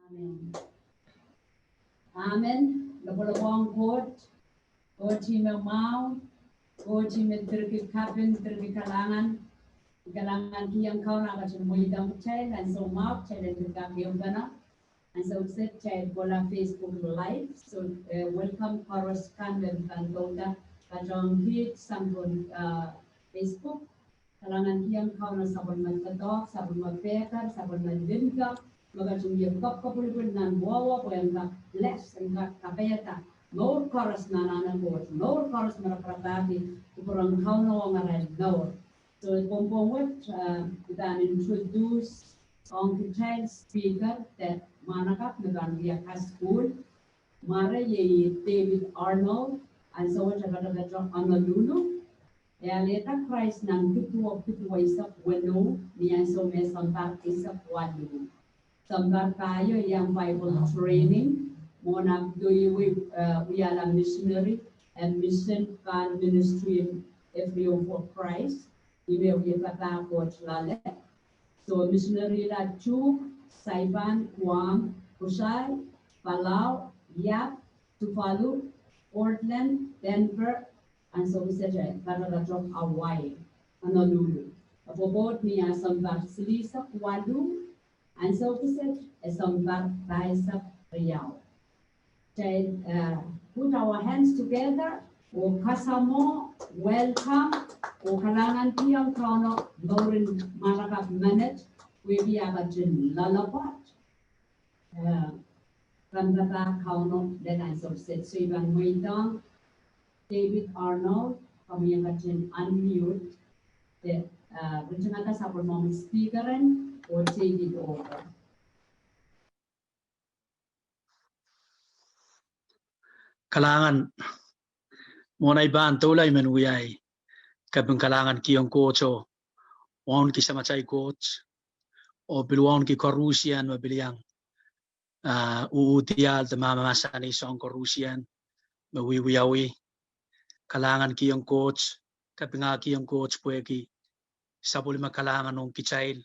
Amen. Amen. Labalawang God team Momour, God team terkait kabin terkait kalangan yang kau nak macam muidam child and so map child and terkait yang kana and so set child bola Facebook live so welcome chorus kan dan kantonda kajong hit sambun Facebook kalangan yang kau nak sabun matadok sabun matpekar sabun matdinka magacung yang kapulipun nan bawa poyang less and kapayata no chorus nanana board no chorus maraprabati kurang kau no ngarai no. So Pompong kita introduce on the child speaker that manakap nagan via school mara ye David Arnold and so what about Honolulu ya leta Christ nang pitu isa weno niyan so may sambar isa wadu sambar tayo yang Bible training mona we are a missionary and mission and ministry every for Christ. Email ye kata coach lale. So missionary la Chu, Saipan, Guam, Kusai, Palau, Yap, Tuvalu, Portland, Denver, and so we said kata drop Hawaii, Honolulu. Abobot niya sambar silisa Wadu, and so we said sambar Raisa Riau. Put our hands together. O kasamo, welcome. O kalangan tiyang kauno norin marakap minute. We agajin lalapot. Randata kauno then I so said so even Waitang, David Arnold, kami agajin unmute. The Richanata sabon moment speaker and or take it over. Kalangan monay ban tulay menuyay kapeng kalangan kiyong kocho on ki samachay coach o biluon ki korusian mabiliang uutial te mamamasani song korusian mawiwiyawi kalangan kiyong coach kapeng kiyong coach pueki sabuli makalangan ong kichail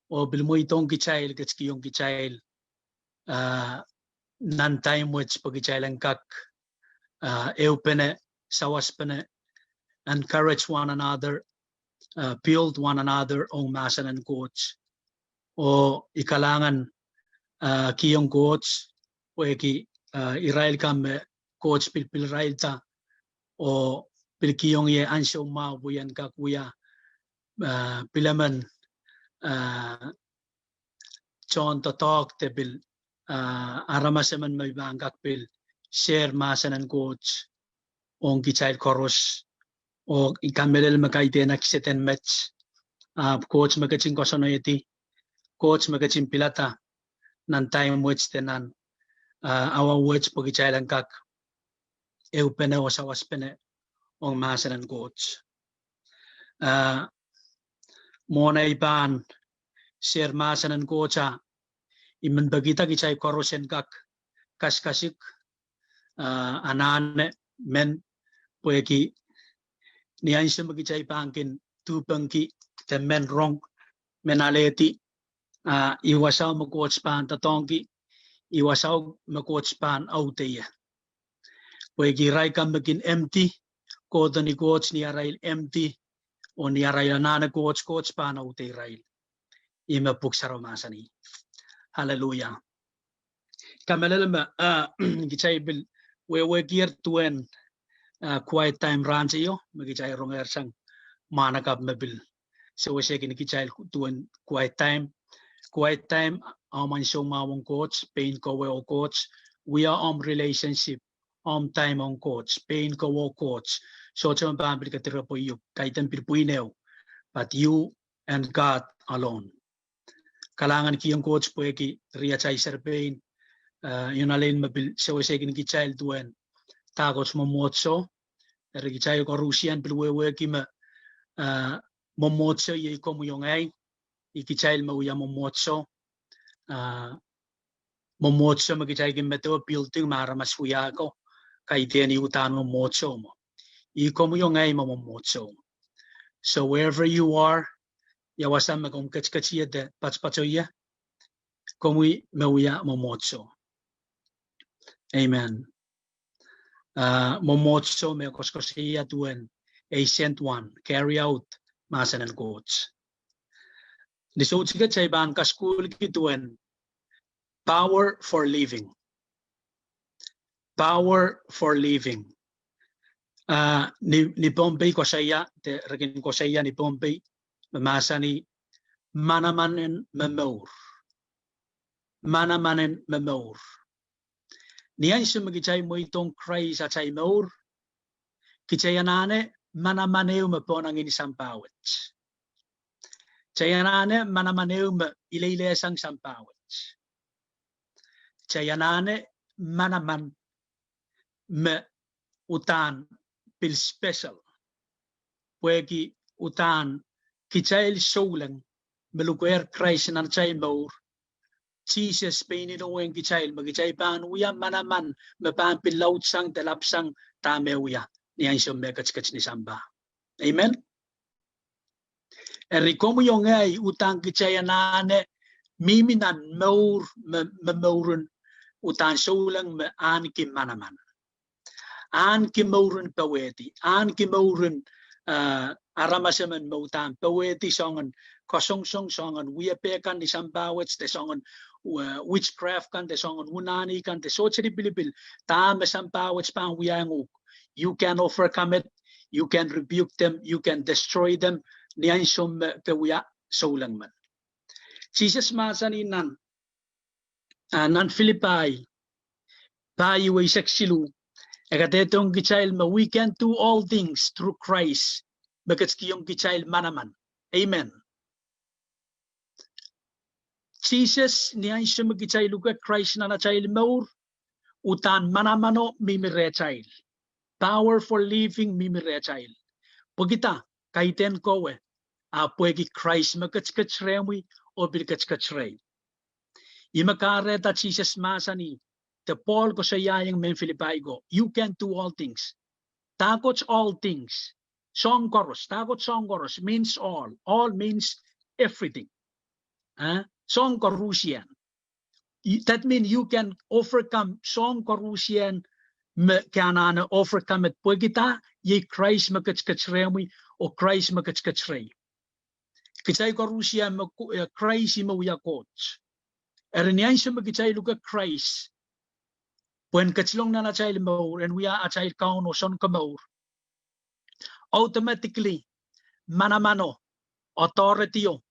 o bilmo itong kichail gets kiyong kichail nan time which pagichailan kak eupene sawaspene, encourage one another, build one another on masan and coach. O ikalangan kiyong coach, o eki Israel kame coach pil Israel ta, o pil kiyong ye ansyo ma buyan kakuya pilaman John to talk te bil aramaseman may bangkak pil share masan and coach. On kichail koros o ikamelel makaite na kiseten match coach magaching kosonoyeti coach magaching pilata nan time which tenan our words po kichailan kak eupene o sawaspene on masanan coach mona iban share masanan coacha iman bagita kichay korosen kak kaskasik anane men poeki niyan siya magichay pangkin tupangki te men rong menaleti iwasaw mag-coach pan tatongki iwasaw mag-coach pan autaya poeki ray kam magin empty kodo ni coach ni arail empty o ni arail na coach pan autay rail ima puksaramasani hallelujah kamelelma gichay bil we gear to end quiet time ranche yo magichay ronger sang manakap mabil so we second kichay tuan quiet time man show mawong coach pain ko we coach we are on relationship on time on coach pain ko coach so chon pambil ka tira po yu kaitan pirpuinew but you and God alone kalangan kiyong coach po eki ria chay serpain yun alin mabil so we second kichay tuan takot momotso Rigichayo ko Rusian pilwewe kima momotso ye komu yongay ikichail mauya momotso magichay kimeto building mara maskuya ko kay tiyan iutan momotso mo I komu yongay momotso so wherever you are yawasan magong kachkachiya de patspatsoya komui meuya momotso. Amen. Momotso me koskosia tuen a sent one carry out masan and coach. The sochika chaiban kaskul kituen power for living. Power for living. Ni Pompey ko saya te rekin ko saya ni Pompey mamasa ni Manaman and Momour. Manaman and Momour. Niyan siya magichay mo itong Christ at say Momour. Kichayanane manamaneu me ponang inisampawet. Chayanane manamaneu me ileilesang sampawet. Chayanane manaman me utan pil special. Puegi utan kichail solang melukuer Christ nan chay Momour. Jesus pininoeng kichail magichay pan uya manaman me pan pilaut sang telapsang tameuya. Niyan siya mekats-kats ni Samba. Amen? Eri komu yung ay utang kichayanane miminan Momourun utan solang me an kim Manaman. An kim Momourun paweti. An kim Momourun aramasaman mo utan paweti songan kosong songan wiapekan ni Sambawets te songan witchcraft kan te songan unani kan te socheri bilibil ta me Sambawets pan wianguk. You can overcome it. You can rebuke them. You can destroy them. Niyan siyong kawya solang man. Jesus masani nan Philippi payo ay seksilu. Ekatetong kichail ma we can do all things through Christ. Bakit kiyong kichail manaman. Amen. Jesus niyan siyong magichail luka Christ na nachail maur utan manamano mimirechail. Power for living mimirechail. Pagita kaiten kowe puegi Christ makatskatschremi o bilkatskatschrei. Imakareta Jesus masani te Paul ko sa yayang men Philippi go. You can do all things. Takots all things. Songkoros. Takot songkoros means all. All means everything. Songkorusian. That means you can overcome songkorusian me kanana overcome it pagita ye Christ makatskatschremi o Christ makatskatschrei. Kitsay ko Russia Christ mo ya coach. Erniyan siya magkitsay luka Christ. When katslong na nachay mo and we are atay kaon o son kamo. Automatically manamano authority o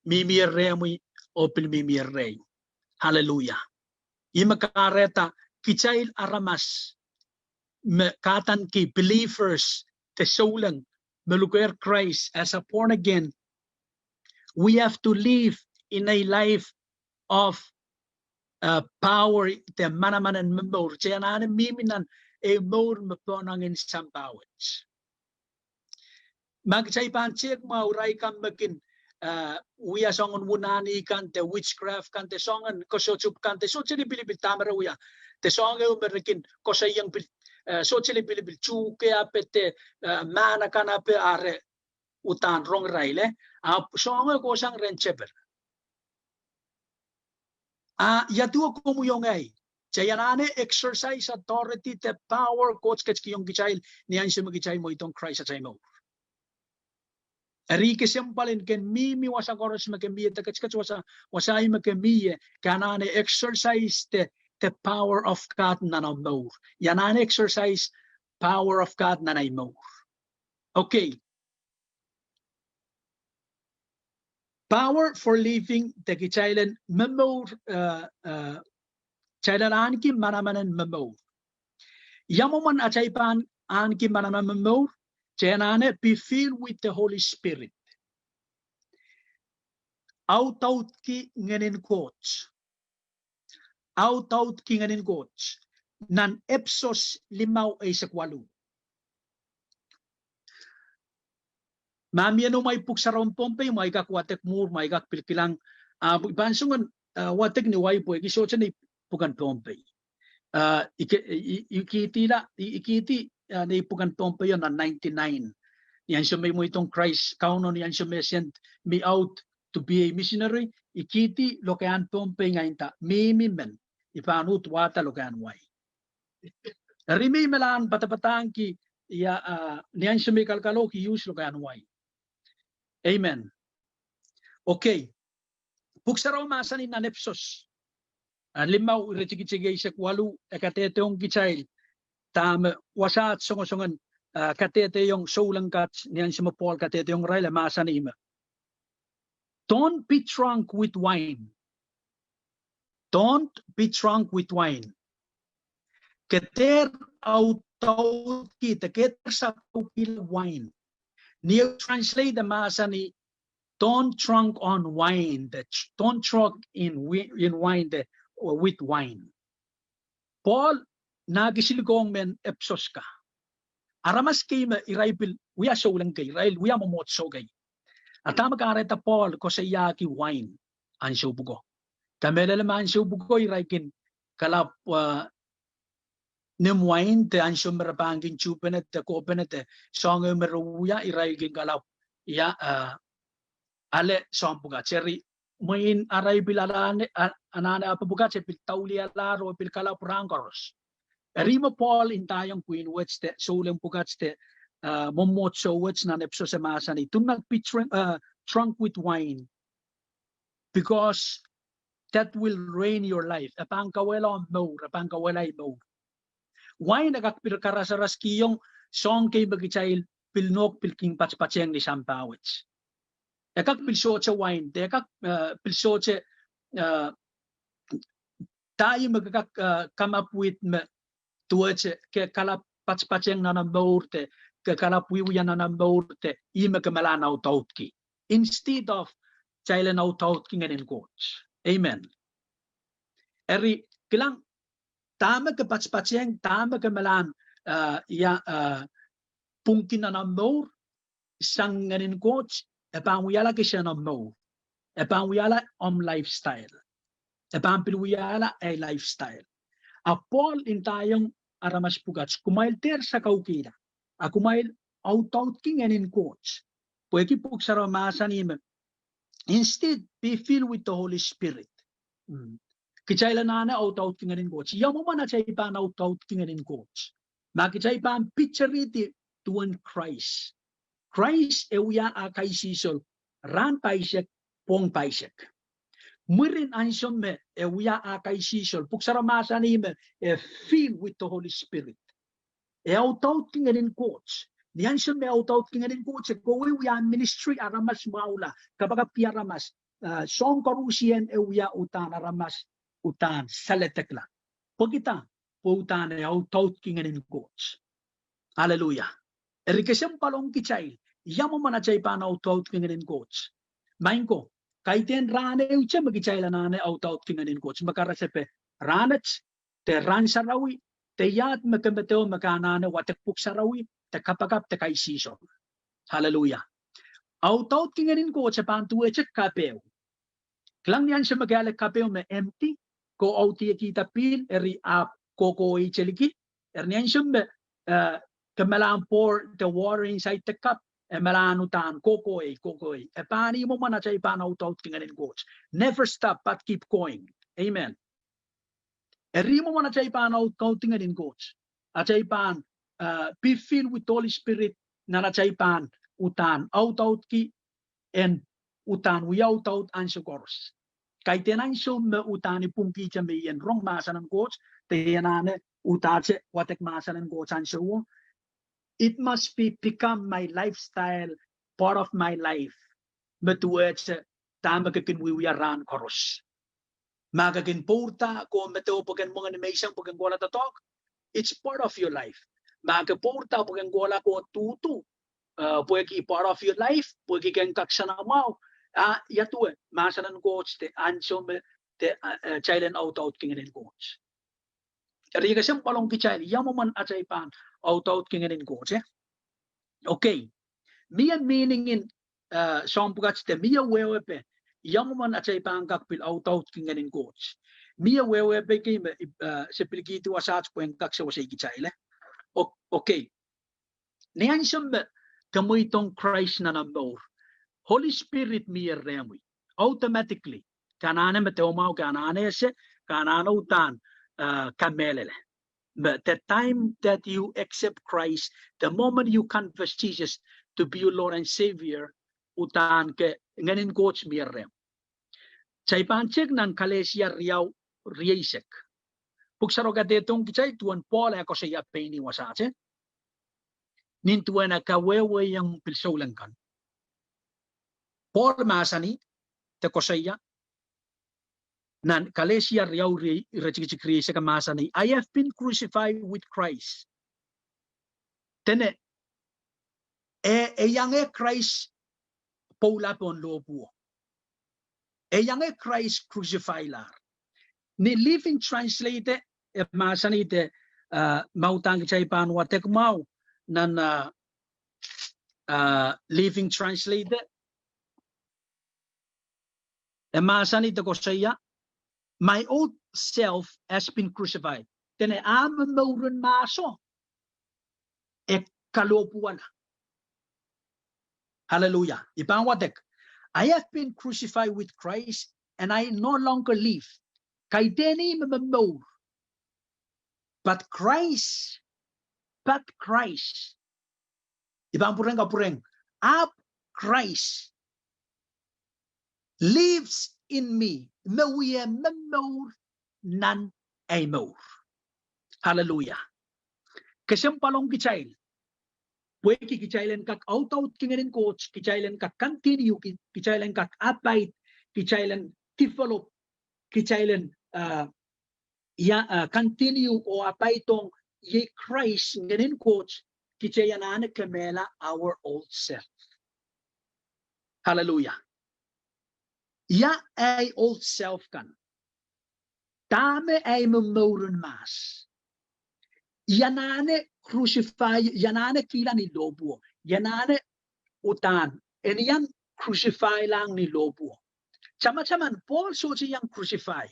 mimirremi o pilmimirrei. Hallelujah. Imakareta kitsail aramas me katan ki believers te solang melukuer Christ as a born again. We have to live in a life of power te Manaman and Momour. Tiyanane miminan e Momour meponangin sampawets. Magchay panchek mauray kam makin we are songon wunani kan te witchcraft kan te songon kosochup kan te sochili bilibil tamara uya te songe umerikin kosayang sochili bilibil chuke apete mana kan ape are utan rong raile songe kosang rencheper yatuo komuyongay chayanane exercise authority te power coach kachkiyong gichail niyan siya magichail mo itong Christ at mo. Erike sempalin ken mimi wasa koros makemie te kachkach wasay makemie kanane exercise the power of God nanamo. Yanane exercise power of God nanamo. Okay. Power for living te kichailen Momour chailan anki Manamanan Momour. Yamoman achaipan anki Manaman Momour. Chenane be filled with the Holy Spirit. Out ki nganin coach. Out ki nganin coach. Nan epsos limaw ay sakwalu. Mami ano may puksaron pompe may kakwatek mur may kakpilkilang bansungan watek ni way po ikiso ni pukan pompe. Ikiti na ipukan pompe yon na 99. Yan siya may mo itong Christ kaunon yan siya may send me out to be a missionary, ikiti lokean pompe ngainta, mimi men, ipanut wata lokean wai. Rimi melan patapatang ki ya niyan sumikal kalo ki use lokean wai. Amen. Okay. Puksaraw masan in anepsos. Limaw retikitsige isak walu ekatete yung kichail. Tam wasat songo-songon katete yung soulangkat niyan si Paul katete yung raila masan ima. Don't be drunk with wine. Don't be drunk with wine. Keter autaut kita keter sa pupil wine. New translate the masani. Don't drunk on wine. Don't drunk in wine with wine. Paul nagisilgong men epsos ka. Aramas kay ma iraipil wiya solang kay irail wiya momotso kay. Atama kareta Paul ko sa yaki wine an subugo. Kamela naman subugo iraikin kalap nem wine te an sumerapangin chupenet te kopenet te song meruya iraikin kalap ya ale sompuga cherry main aray bilalane anana apabuga che pil taulia laro pil kalap rangoros. Rima Paul in tayong queen which te solang pugats te momotso which na nepso sa masani to not be drunk with wine because that will ruin your life. Apang kawela mo, apang kawela mo. Wine nagakpil karasaras kiyong song kay bagichail pilnok pilking patspacheng ni sampawits. Ekak pilso cha wine, ekak pilso cha tayo magkak come up with tuwach ke kalap patspacheng na namborte ke kalap wiwiyan na namborte ima kemalanaw tautki instead of chailenaw tautki nganin coach. Amen. Eri kilang tama ke patspacheng tama ke malan pungkin na nambor sang nganin coach epang wiyala ke siya nambor epang wiyala lifestyle epang pilwiyala ay lifestyle. A Paul in tayong aramas pugats kumail ter sa kaukira a kumail out king and in coach pwede pug sa ramasan instead be filled with the Holy Spirit. Kichayla nana out king and in coach yamu man at pan out king and in coach makichay pan picture it to one Christ ewiya a kay sisol ran paisek pong paisek murin ansyom me ewiya a kay sisol puksara masanim filled with the Holy Spirit out king and in coach the ansyom me out king and in coach ko ewiya ministry aramas maula kapag piaramas song karusien ewiya utan aramas utan saletekla pagita po utan out king and in coach. Hallelujah. Erikesem palong kichay yamo manachay pan out king and in coach. Mainko kaiten rane uche magichay lanane out king and in coach makarasepe ranach te ran sarawi te yat makameteo makanane watekpuk sarawi te kapagap te kaisiso. Hallelujah. Out king and in coach pan tueche kapeo. Klang yan siya magale kapeo me empty ko outi kita pil eri up koko icheliki ernian siya me kemalan pour the water inside the cup emalanutan koko e pani mo man achay pan out king and in coach never stop but keep going. Amen. Eri mo man achay pan out king and in coach achay pan be filled with Holy Spirit na achay pan utan out ki and utan we out ansyo course kay tenan so me utan ipungki cha me yen rong masa ng coach teyanane utache watek masa ng coach ansyo. It must become my lifestyle, part of my life. Metuwetse tama kakin wiwiyaran koros. Magakin porta ko meteo pagkan mga animation pagkan gola tatok. It's part of your life. Magaporta pagkan gola ko tutu. Pwede part of your life. Pwede kang kaksana mau. Yatuwe masanan coach te anso me te child out kingen coach. Riga siyang palong kichayl yamo man achay pan out kingen coach. Okay. Miyan meaning in sompugats te miya wewepe yamo man achay pan kakpil out kingen coach. Miya wewepe kay se pilgiti wasats po yung kaksa wasay kichayle. Okay. Niyan siyang kamoy tong Christ na namor. Holy Spirit miya remoy. automatically kanane meteo mau kanane se kanana utan kamelele. But the time that you accept Christ, the moment you confess Jesus to be your Lord and Savior, utan ke nganin coach mirrem. Chaipan check nan kalesia riau riesek. Puksaroga detong kichay tuan Paul ako siya paini wasache. Nintuan na kawewe yang pilsolan kan. Paul masani te kosaya nan kalesia riau rechikri sa masani. I have been crucified with Christ. Tene yang Christ Paula pon lobo. Yang Christ crucified lar. Ni living translate masani te mautang chay pan watek mau nan living translate masani te kosaya my old self has been crucified. Tene am mauren maso e kalopuan. Hallelujah. Ibang watek. I have been crucified with Christ and I no longer live. Kay deni mamamor. But Christ. Ibang pureng. Up Christ lives in me. Mawiya mamor nan ay more. Hallelujah. Kasampalong kichail. Pwede kichailen kak out kingerin coach, kichailen kak continue, kichailen kak abide, kichailen develop, kichailen continue o apaitong ye Christ ngerin coach, kichayanan kamela our old self. Hallelujah. Ya ay old self kan. Dame ay mamoren mas. Yanane crucify, yanane kila ni lobo, yanane utan, and yan crucify lang ni lobo. Chama-chaman, Paul soji yang crucify.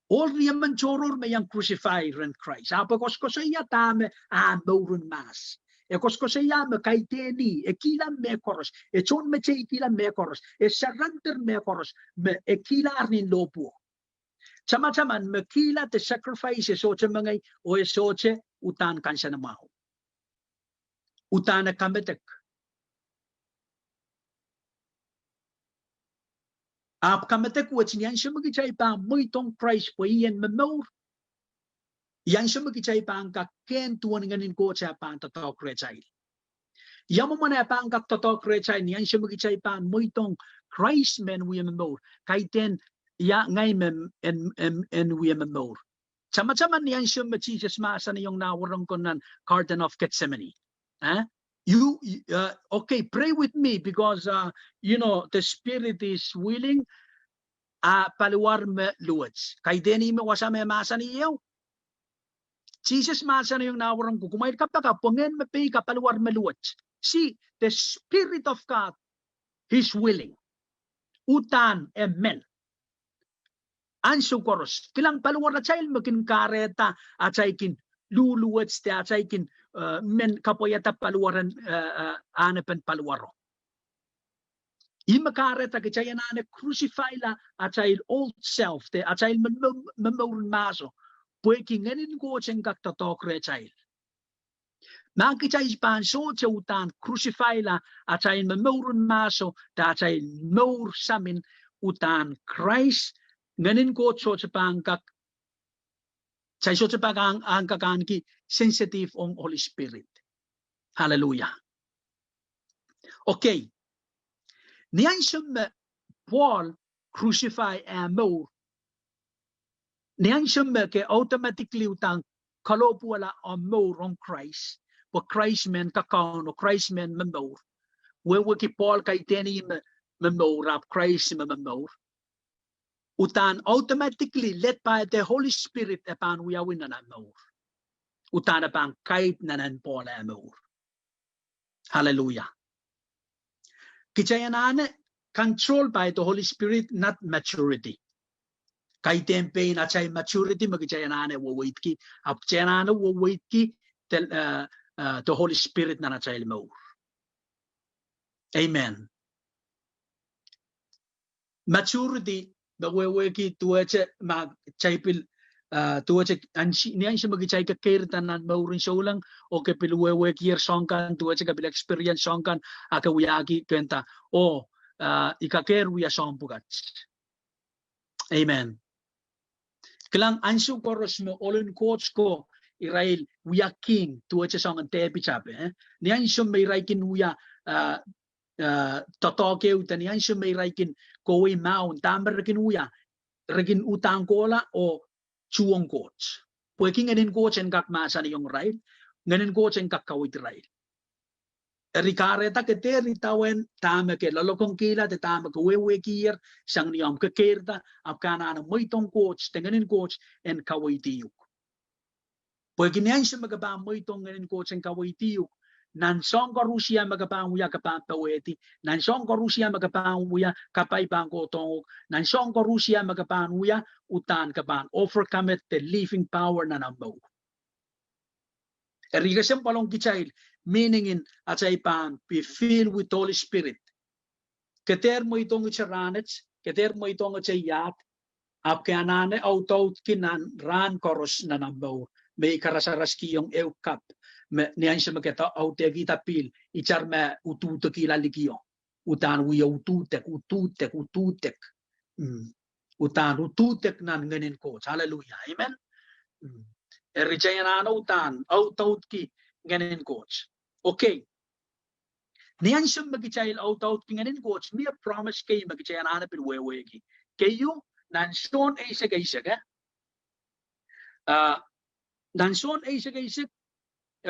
All riyaman choror me yang crucify ren Christ. Apa kosko saya tame morun mas. E kosko saya me kaiteni, e kila me koros, e chon me che kila me koros, e surrender me koros, me e kila arnin lobo. Chama-chaman makila te sacrifice soche mangay o soche utan kansa na maho. Utan na kametek. Ap kametek wach niyan siya magichay pa moitong Christ po iyan mamor. Yan siya magichay pa ang kaken tuwan nganin ko siya pa ang totoo krechay. Yan mo mana pa ang totoo krechay niyan siya magichay pa moitong Christ men we mamor. Kaiten ya ngay en we mamor. Sama-sama niyan siya Jesus masa na yung nawarang ko ng Garden of Gethsemane. Okay, pray with me because the spirit is willing. Paluwar me luwats. Kay deni me wasame masa niyo. Jesus masa na yung nawarang ko. Kumain ka pa ka, pungen me pay ka paluwar me luwats. See, the spirit of God is willing. Utan, amen. Anso koros. Kilang paluwar na child makin kareta at kin luluwats te at kin men kapoyata paluwaran anapan paluwaro. Imakareta kichaya na crucify la at old self te at mamawin maso. Pwede nganin ko siyang kaktatok rechay. Makichay panso siya utan crucify la at mamawin maso ta at mawr samin utan Christ nganin ko so sa pangkak sa so sa pang ang kakanki sensitive on Holy Spirit. Hallelujah. Okay. Niyan siya Paul crucify mo. Niyan siya ke automatically utang kalopo wala on mo on Christ. But Christ men kakaon o Christ men mamor. Wewe ki Paul kay teni mamor up Christ mamor. Utan automatically led by the Holy Spirit upon we are winna mamor. Utan upang kahit nanan Paul amor. Hallelujah. Kichayanane controlled by the Holy Spirit, not maturity. Kay tempe na chay maturity magichayanane wo wait ki. Apchayanane wo wait ki the Holy Spirit na chay mo. Amen. maturity bawewe ki tuache mag chaipil tuache ansi niyan siya magichay ka tanan maurin solang o ke pilwewe kier songkan tuache ka bil experience songkan aka wiyaki kwenta o ikaker wiya sompugat. Amen. Kelang ansu koros me olin coach ko Israel wiya king tuache songan tepi chape niyan siya may raikin wiya totoke utan yan siya may raikin kowe maun tamber rekin uya rekin utang kola o chuong coach pwede nganin coach en kak masa ni yung right nganin coach en kak kawit right rikareta ke te ritawen tama ke lalokong kila te tama ke wewe kier sang niyam ke kerta apkana na moitong coach tenganin coach en kawitiyuk pwede niyan siya magaba moitong nganin coach en kawitiyuk nan song ko Rusia magapang uya kapang taweti nan song ko Rusia magapang uya kapay bang ko tong nan song ko Rusia magapang uya utan kapang overcome the living power na nambo erigasem palong kichail meaning in atay pang be filled with Holy Spirit keter mo itong charanets keter mo itong chayat apkanane auto kinan ran koros na nambo may karasaraski yung eukap niyan siya magkita aute kita pil ichar me ututo kila likiyo utan wiya ututek utan ututek nan nganin coach hallelujah amen erichayana utan autout ki nganin coach okay niyan siya magichayil autout ki nganin coach me promise kay magichayana pil wewe ki kayo nan son ay siya nan son ay siya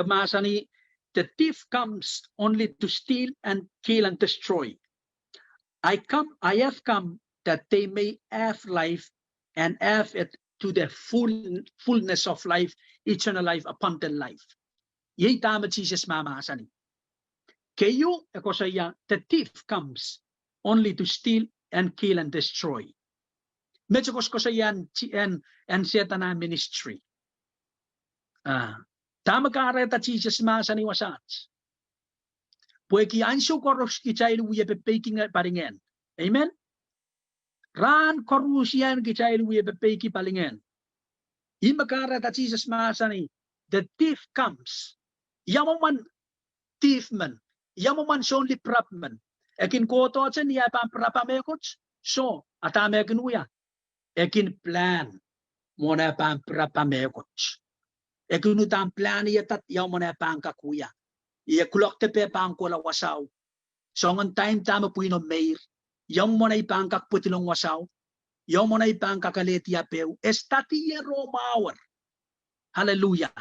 masani the thief comes only to steal and kill and destroy. I have come that they may have life and have it to the fullness of life, eternal life, abundant life. Yay tama Jesus mama asani. Kayo ako saya the thief comes only to steal and kill and destroy. Medyo ko saya and Satan ministry. Tama ka areta Jesus masa ni wasats. Pweki anso koros kichailu wiye pepeking paringen. Amen. Ran korusian kichailu wiye pepeki palingen. Ima ka areta Jesus masa ni the thief comes. Yamoman thief man. Yamoman sonli prap man. Ekin koto chen niya pam prapa mekots. So atame ekin uya. Ekin plan. Mona pam prapa mekots. Egunutan plan yatat yaw mo na pangka kuya. Iya kulok te pe pangko la wasaw. So ngon time tama puino mayor. Yaw mo na ipangkak putilong wasaw. Yaw mo na ipangkak kaleti apeu. Estati romawar. Hallelujah.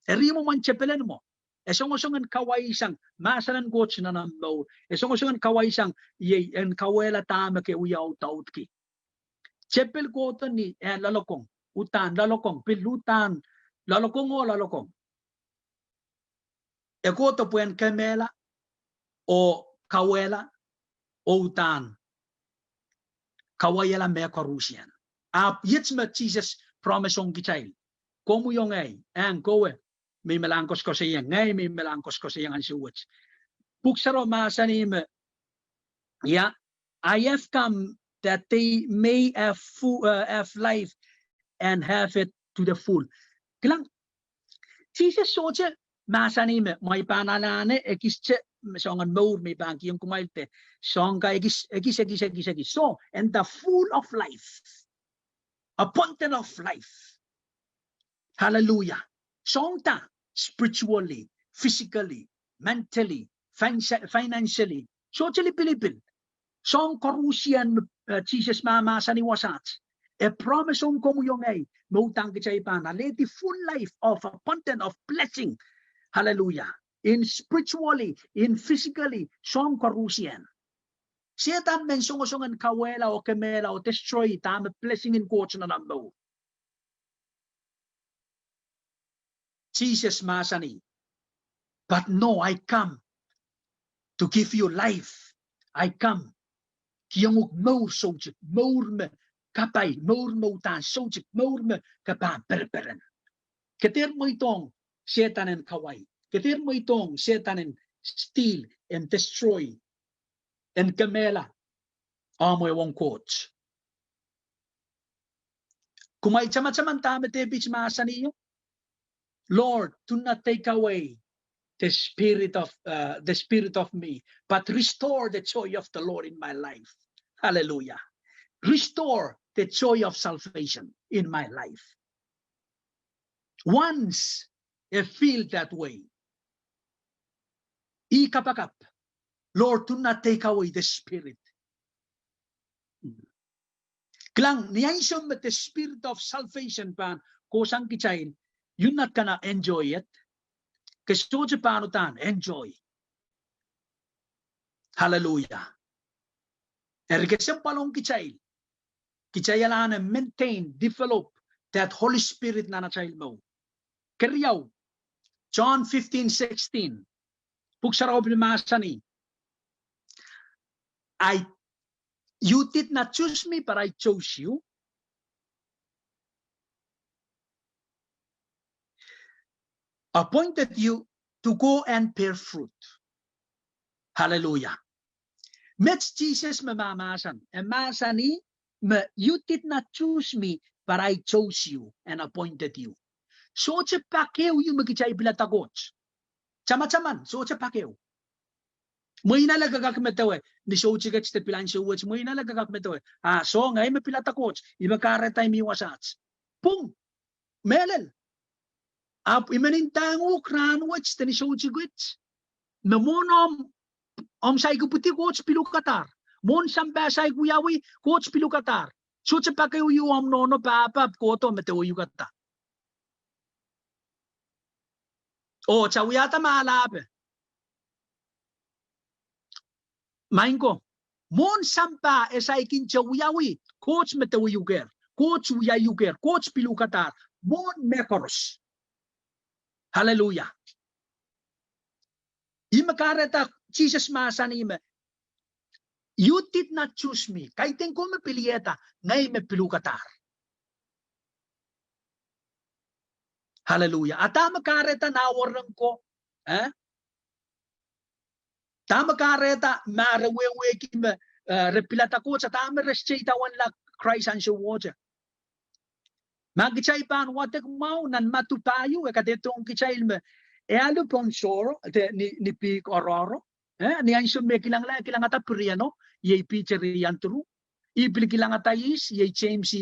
Eri mo man chepelen mo. Esong-esongan kawaisang masalan coach na nambo. Esong-esongan kawaisang ye en kawela tama ke uyaw taut ki. Chepel ko to ni lalokong. Utan lalokong pilutan. Lalokong o lalokong. Eko to puen kamela o kawela o utan. Kawayela me korusian. Yitsma Jesus promise on kichail. Komu yung ay ang kowe may melangkos ko sa iyang ngay may melangkos ko sa iyang ansuwats. Puksaro masanim yeah I have come that they may have life and have it to the full. Kailang Jesus soja masanim may panalane ekische songan Momour may bangki yung kumailte songa egis so and the full of life a fountain of life. Hallelujah. Songta spiritually, physically, mentally, financially, socially Pilipin. Song korusian Jesus mama sa niwasat. A promise on komuyong ay mautang kichay pa na let the full life of a fountain of blessing. Hallelujah. In spiritually, in physically, song korusian. Siya tam men songosungan kawela o kemela o destroy tam blessing in coach na nambo. Jesus masani. But no, I come to give you life. I come. Kiyamuk Momour sojik, Momour me kapay, Momour me utan sojik, Momour me kapang perperen. Keter mo itong Satan and kaway. Keter mo itong Satan and steal and destroy and kamela Amo wong coach. Kumay chama-chaman tama te bich masaniyo. Lord, do not take away the spirit of me, but restore the joy of the Lord in my life. Hallelujah. Restore the joy of salvation in my life. Once I feel that way, ikapakap, Lord, do not take away the spirit. Klang niyaisyon met the spirit of salvation pan kusang kichain, you're not gonna enjoy it. Kasi paano tan enjoy. Hallelujah. Erikasang palong kichain. Kichayalana maintain, develop that Holy Spirit na child mo. Keriyaw, John 15:16. Puksaraw pinamasa ni. You did not choose me, but I chose you. Appointed you to go and bear fruit. Hallelujah. Met Jesus mamamasan. Emasani, you did not choose me, but I chose you and appointed you. So pakeo yung magkichay bilatagots. Chama-chaman, so pakeo. Mo inalagagakmetawe, ni so chigats te pilan so words, mo inalagagakmetawe. So ngay me pilatagots, ibakaretay mi wasats. Pung, melel. Imanintang ukran wats te ni so chigats. Namonom, say kuputi coach pilukatar. Mon sambasay kuyawi, coach pilukatar. So pakeo yung nono papa, koto meteo yugata. Oh, chawiyata maalape. Mainko. Mon sampa esaikin chawiyawi. Coach metawiyuger. Coach uyayuger. Coach pilukatar. Mon mekoros. Hallelujah. Imakareta Jesus masanime. You did not choose me. Kaiten ko mepilieta. Ngay me pilukatar. Hallelujah. Atama kareta nawarang ko. Tama kareta marawewe kim repilata ko sa tama reschita wan la Christ and so water. Magichay pan watek mau nan matupayo kadetong kichay me alo ponsoro ni pik ororo ni anso me kilang ata priano ye picherian tru ipil kilang ata is ye James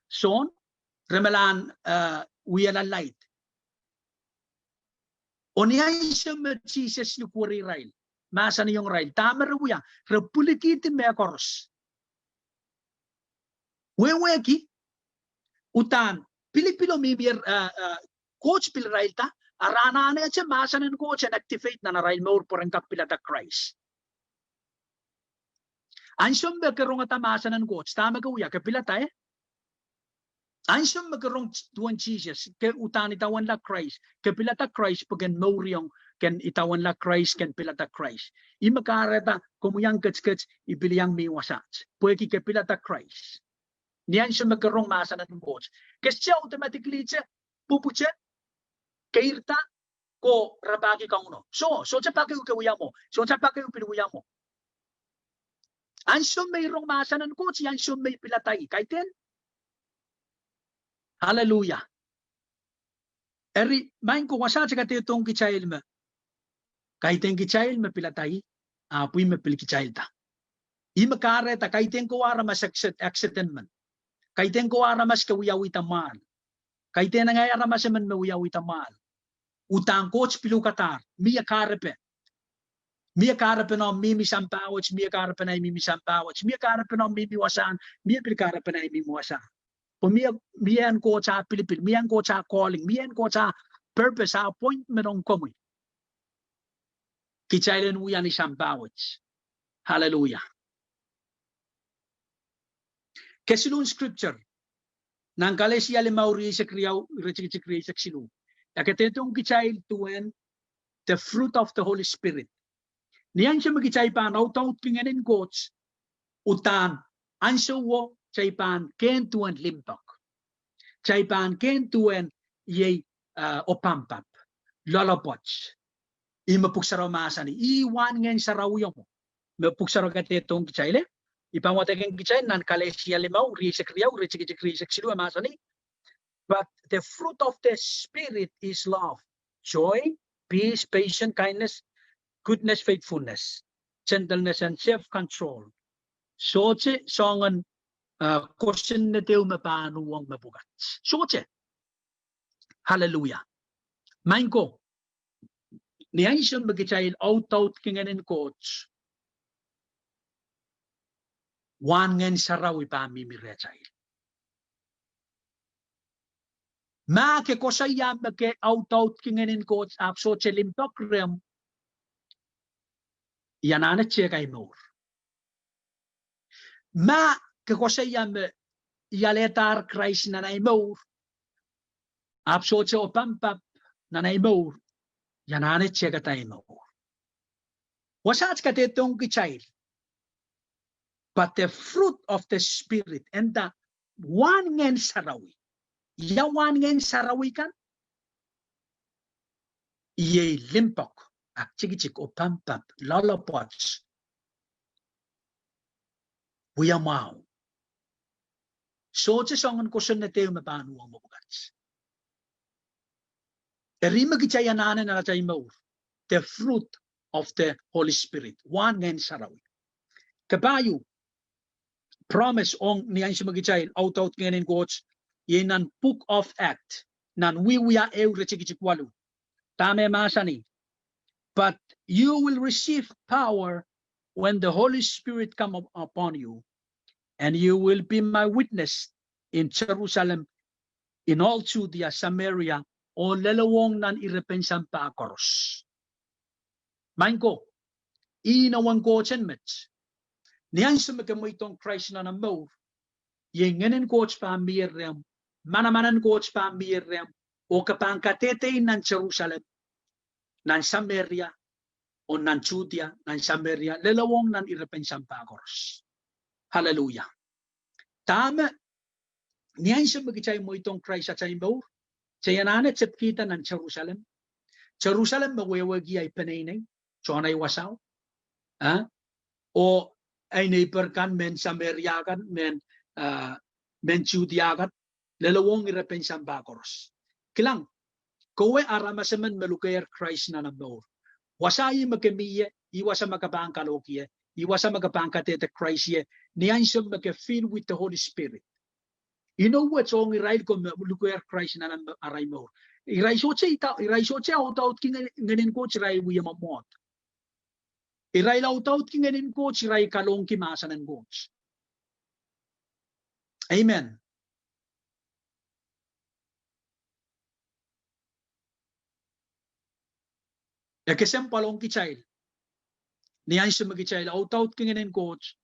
son remelan wiala light. Oniaisyo me Jesus yu kuri rail. Masa ni yung rail. Tama ruya. Repulikitin me akoros. Weweki. Utan. Pilipilo mimir coach pil rail ta. Arana na siya masa ng coach and activate na rail mo por ang kapilata Christ. Ansyong ba karong atamasa ng coach. Tama ka uya. Kapilata Ansyong magkarong tuwan Jesus, ke utan itawan la Christ, ke pilata Christ pagan moriong ken itawan la Christ ken pilata Christ. Imakareta kumuyang kets ibiliyang miwasats. Pweki ke pilata Christ. Niyan siya magkarong masa ng coach. Kasi siya automatically siya pupuche kairta ko rabagi ka uno. So siya pa kayo kawaya mo. So siya pa kayo pinuya mo. Ansyong mayroong masa ng coach, ansyong may pilatay. Kaiten? Hallelujah. Eri main ko wasa sa katitong kichail me. Kaiten kichail me pilatay, apuy me pil kichail ta. Ima kareta kaiten ko ara mas accident man. Kaiten ko ara mas kawiyawi tamal. Kaiten nga ara mas man mawiyawi tamal. Utang coach pilukatar, miya karepe. Miya karepe no mimi sampawach, miya karepe na mimi sampawach, miya karepe no mimi wasan, miya pil karepe na mimi wasan. Miyan ko sa Pilipin, miyan ko sa calling, miyan ko sa purpose, sa appointment ng komoy. Kichailen mo yan isang bawat. Hallelujah. Kasilun scripture, nang kalesya limauri sa kriyaw, sa silu. Nakatetong kichail tuwen, the fruit of the Holy Spirit. Niyan siya magkichay pa, nautaw pinganin coach, utan, anso wo, Chaipan ken tuan limpak. Chaipan ken tuan ye opampap. Lolopoch. Ima puksaraw masa ni iwan ngayon sa rawyo mo. me puksaro kate tong kichaile ipamwateken kichay nan kalesia limau risek riau risek silua masani. But the fruit of the Spirit is love, joy, peace, patience, kindness, goodness, faithfulness, gentleness, and self-control. Soche songan question na teo mapanuwang mabugat. Soche. Hallelujah. Mainko. Niyaisyon magichayin out kinganin coach. Wan ngen sarawi pa mimirechay. Ma ke kosayam ke out kinganin coach ap soche limpok rem. Yanana chekay Momour. Ma ke kosayam yaletar Christ na Momour. Ap soche opampap na Momour. Yanana chekatay Momour. Wasat katetong kichail. But the fruit of the Spirit and the one ngen sarawi. Ya one ngen sarawi kan? Ye limpok. Ak chikichik o pampap. Lolopots. Uyamau. So songan kusun na teo mapanu ang mabugats. Erima kichayanane na chay Momour. The fruit of the Holy Spirit. One ngen sarawi. Kabayo. Promise ong niyan si magichay out ngayon coach yenan book of act nan wiya chikichik walu tame masani. But you will receive power when the Holy Spirit come upon you, and you will be my witness in Jerusalem, in all Judea, Samaria, o lelawong nan irrepensan pa akoros. Mainko inawang coach and match. Niyan sa magkamoy Christ na Momour, yengenin coach pa mirrem, manamanan coach pa mirrem, o kapang katete nan Jerusalem, nan Samaria, o nan Judea, nan Samaria, lelawong nan irrepensan pagors. Hallelujah. Tama, niyan sa magkichay mo itong Christ at sa Momour, sayanane tsep kita nan Jerusalem. Jerusalem mawewagi ay panenay, so anay wasaw, o ay neighbor kan men Samaria kan men Judea kan lelawong irrepensan pagors. Kilang kowe aramasaman malukayer Christ na Momour. Wasai makemiye iwasa makabang kalokiye iwasa makabang katete Christ ye niyan siya maka-fill with the Holy Spirit. You know what song irail ko malukayer Christ na aray Momour. Iray soche out king nganin ko iray wiya mamot. Iray out king nganin ko iray kalong kimasan ng coach. Amen. Ekesem palong kichail. Niyan siya magichail out kinganin coach.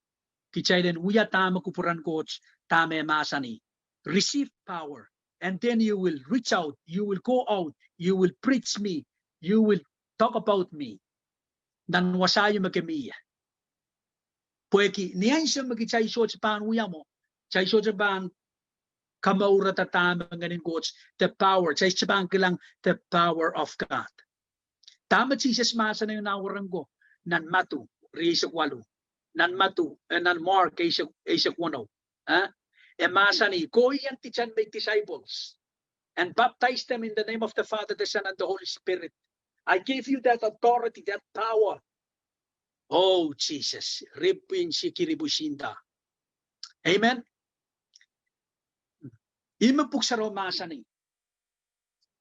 Kichailen wiya tama kupuran coach tame masani. Receive power, and then you will reach out. You will go out. You will preach me. You will talk about me. Dan wasayo magkamiya. Pueki niyan siya magichay so sa pan wiya mo. Chay so sa pan kamaura tatama nganin coach the power. Chay sa pan kilang the power of God. Tama Jesus masa na yung nawaran ko. Nan matu, riisok walo. Nan matu, nan mark, isok wano. E masa ni, go yan tichan make disciples. And baptize them in the name of the Father, the Son, and the Holy Spirit. I give you that authority, that power. Oh, Jesus. Ripin sikiribusinda. Amen? Imapuksaro masa ni.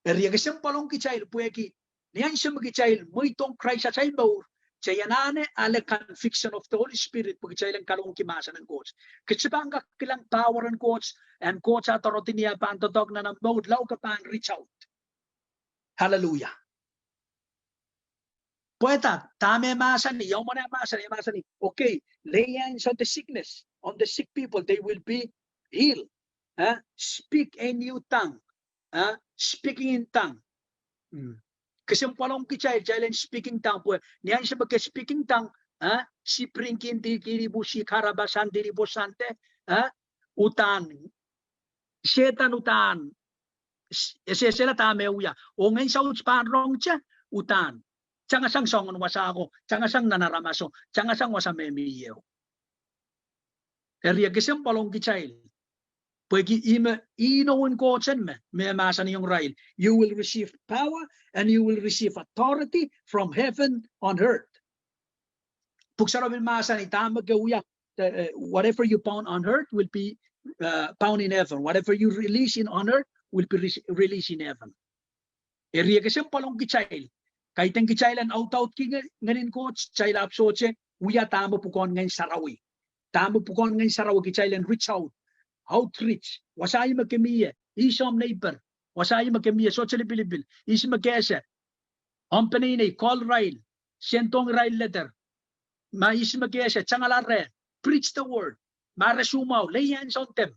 Eriyagasang palong kichayil, puweki, niyan siya magichayil, mo itong Christ at sa Momour, sayanane ala conviction of the Holy Spirit, magichayil ang kalong kimasa ng coach. Kasi ba ang kakilang power ng coach, and coach at authority niya pa ang totog na ng Momour, lau ka pa ang reach out. Hallelujah. Puweta, tame masa ni, yaw mo na masa ni, okay, lay hands on the sickness, on the sick people, they will be healed. Speak a new tongue. Speaking in tongue. Kasi ang palong kichay, speaking tongue po. Niyan siya magka-speaking tongue, si pringkin di kiribu si karabasan di ribosante, utan, setan utan, sila tame uya. O ngayon sa utspan rong siya, utan. Changa sang songon wasa ako, changa sang nanaramaso, changa sang wasa memiyo. Ria kesem palong kichail. Pagi ima inowin ko chen me masan yung rail. You will receive power and you will receive authority from heaven on earth. Puksarabin masan itama gawya. Whatever you pound on earth will be pound in heaven. Whatever you release on earth will be released in heaven. Ria kesem palong kichail. Kaitang kichailan out ki nganin ko chailap soche uya tama pukon ngayon sarawi. Tama pukon ngayon sarawi kichailan reach out. Outreach. Wasai makemiye. Isom neighbor. Wasai makemiye. Soche libilibil. Isi magkesa. Ompanini. Call rail. Sentong rail letter. Ma isi magkesa. Changalare. Preach the word. Marasumaw. Lay hands on them.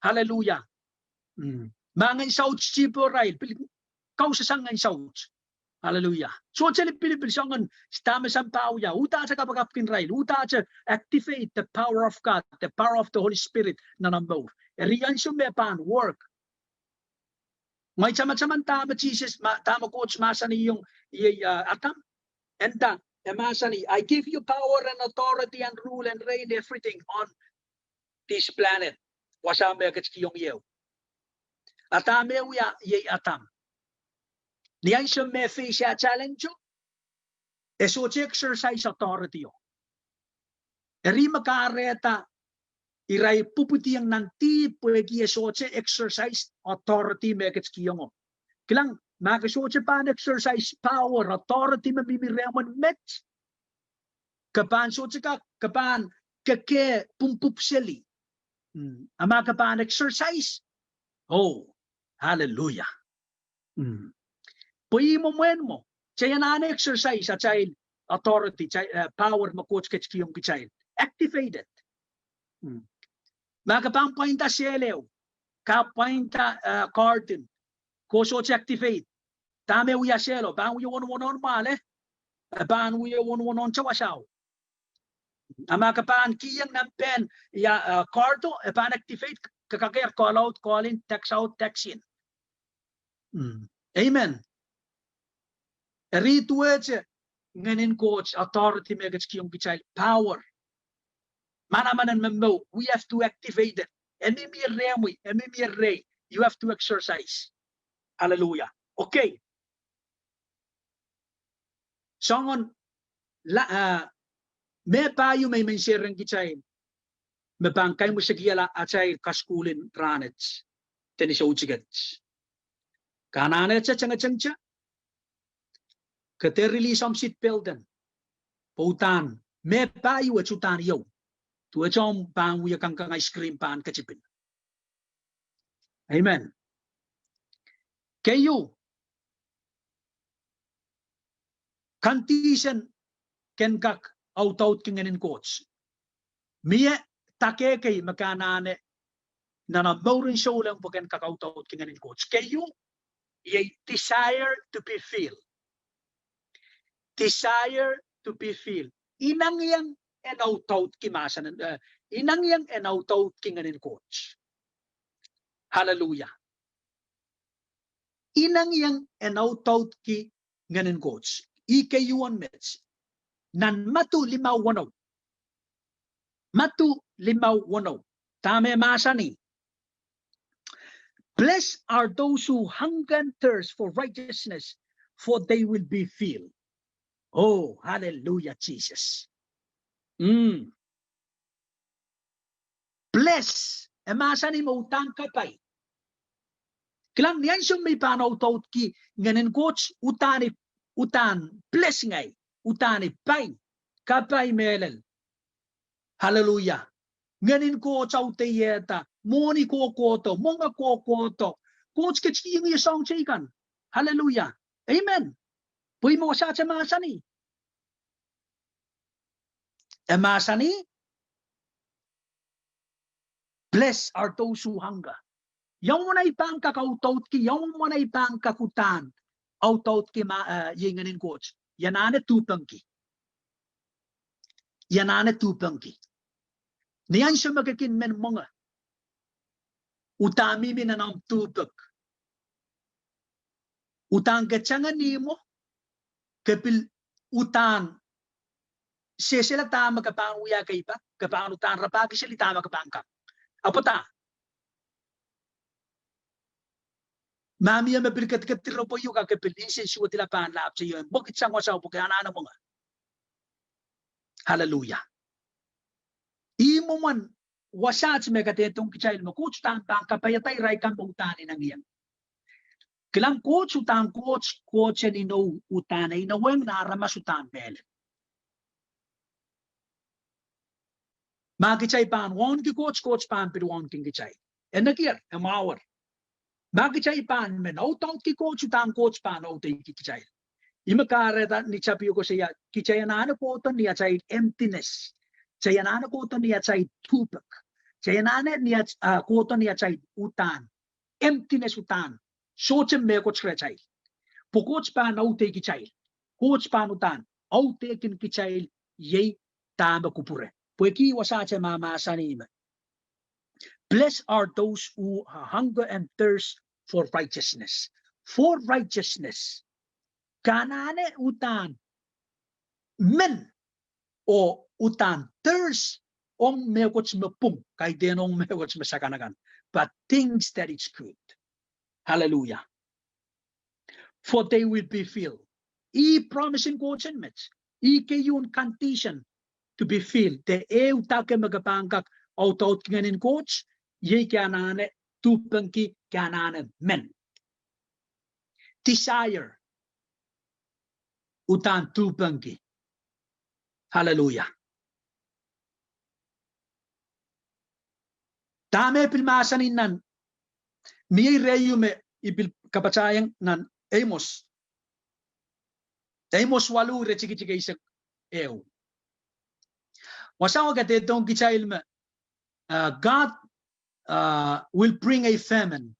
Hallelujah. Mga sauch chipo rail. Kau sasang sauch. Hallelujah. So chali Pilipil sangan stama sampauya. Uta sa kapagapkin rail. Uta sa activate the power of God, the power of the Holy Spirit na Momour. Riyan sumepan work. May sama-saman tama Jesus, tama coach masani yung atam. Enda, masani, I give you power and authority and rule and reign everything on this planet. Wasame agad yung yew. Atame uya yay atam. Niyan siya may face ya challenge yo. So exercise authority yo. Eri makareta iray puputi ang nanti pwegi soche exercise authority mekets kiyongo. Kilang makasoche pan exercise power authority mabibiraman met. Kapan soche ka kapan kake pumpupseli. Ama kapan exercise. Oh, hallelujah. Pui mo mo. Chaya na exercise at child authority, power mo coach kets kiyong child. Activated. Makapampainta sielew. Kapainta carton. Koso activate. Tame uya sielo. Bang uya one male. Bang uya one chawasaw. Amakapaan kiyang ng pen ya carto. Ban activate. Kakakaya call out, call in, text out, text in. Amen. Read words. Nganin coach authority megats kiyong child power. Manaman and Momour, we have to activate it. You have to exercise. Hallelujah. Okay. Songon me payo may mensereng kitsayin. Me bangkay mo sa giyala at say kaskulin ranets. Tenisya uchigats. Kananet sa tiyanga. Kate release om seatbelten. Pautan. Me payo at sutan yaw. Tuwa chong bang uya kang ice cream pan kachipin. Amen. Kayo. Kantisan ken kak out kinganin coach. Mie take kay makanane na Momour show lang po ken kak out kinganin coach. Kayo ye desire to be filled. Desire to be filled. Inang yang and out kimasan inang yang and out kinganin coach. Hallelujah. Inang yang and out ki nganin coach. Ikayuan mets. Nan matu limaw wanaw. Matu limaw wanaw. Tame masani. Blessed are those who hunger and thirst for righteousness, for they will be filled. Oh, hallelujah, Jesus. Bless. Masani mo utang kapay. Kilang niyan siyang may panaw-taut ki nganin coach utan bless ngay. Utani pay. Kapay melel. Hallelujah. Nganin ko chaute yeta. Moni ko koto. Monga ko koto. Coach kitski yung isang chikan. Hallelujah. Amen. Puy mo sa masani. Masani. Bless are those who hunger. Yung mo na ipang kakautot ki. Yung mo na ipang kakutan. Autot ki nganin coach. Yanane tupangki. Yanane tupangki. Niyan siya magakin men mga. Utami minanam tupag. Utang gatsangan nimo. Kapil utan sesela tama kapang uya kay pa kapang utan rapagi sila tama kapangka apa ta mami ya mapilkat-kat tiro po yung kakapilin sin suwa tila panlap sa iyo bakit sang wasaw po kaya na mo nga hallelujah imo man wasat me katetong kichail mo coach tang kapayatay ray kang utani nang iyang kilang coach utang coach ni no utanay na weng naramas utan bel makichay pan won ki coach pan pero won king kichay enakir amawar makichay pan men out ki coach pan out ki kichay imakare da ni chapio ko siya kichay na ano po to niya chay emptiness chay na ano ko to niya chay tupak chay na ano niya ko to niya chay utan emptiness utan so me ko chay po coach pan out ki chay coach pan utan out kin kichay ye tama kupure Pueki wasache mama sanima. Blessed are those who hunger and thirst for righteousness. For righteousness. Kanane utan. Men o utan thirst ong mekots mapum. Kay denong mekots masakanagan. But things that is good. Hallelujah. For they will be filled. I-promising coach and mitch. I-kayun condition. To be filled. The utake magapangkak out nganin coach, ye kanane tupanki kanane men. Desire utan tupanki. Hallelujah. Dame pilmasanin nan mi reyume ipil kapachayang nan Amos. Amos walu rechiki isak ew. Wasawa katetong kichailma God will bring a famine.